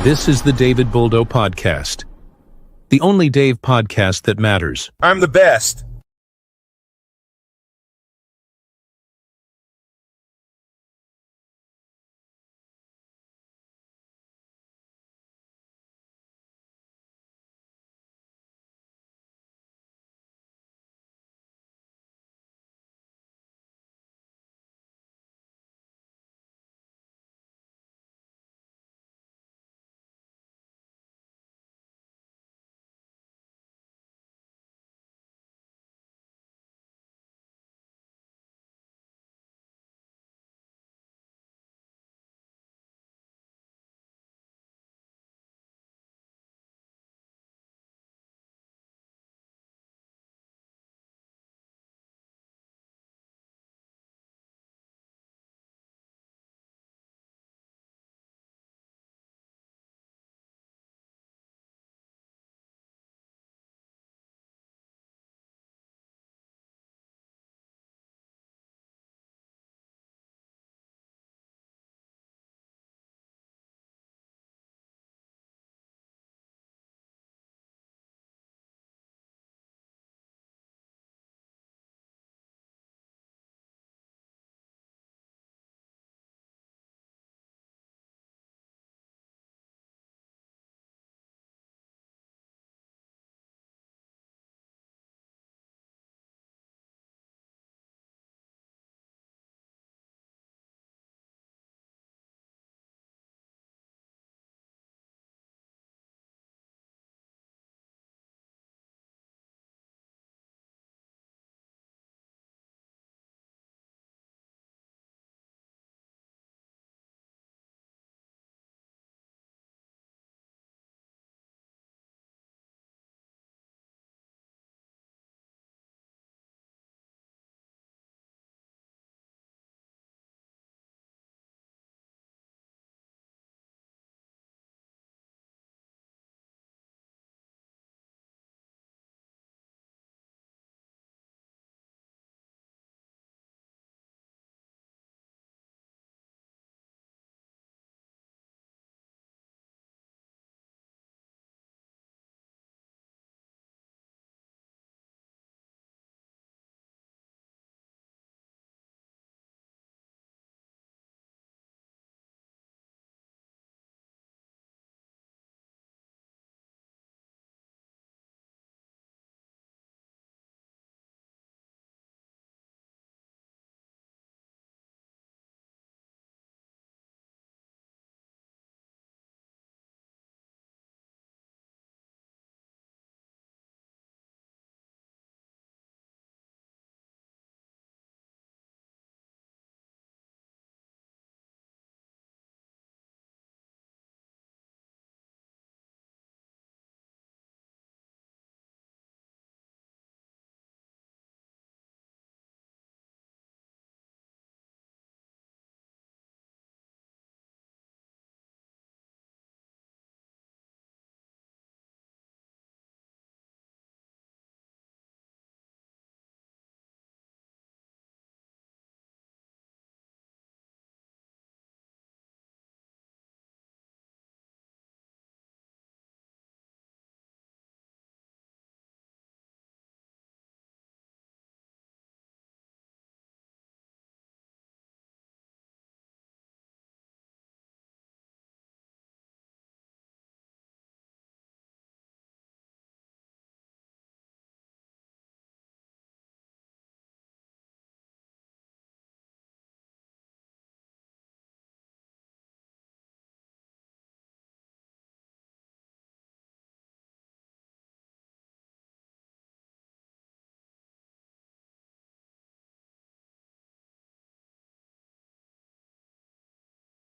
This is the David Boldo Podcast. The only Dave podcast that matters. I'm the best.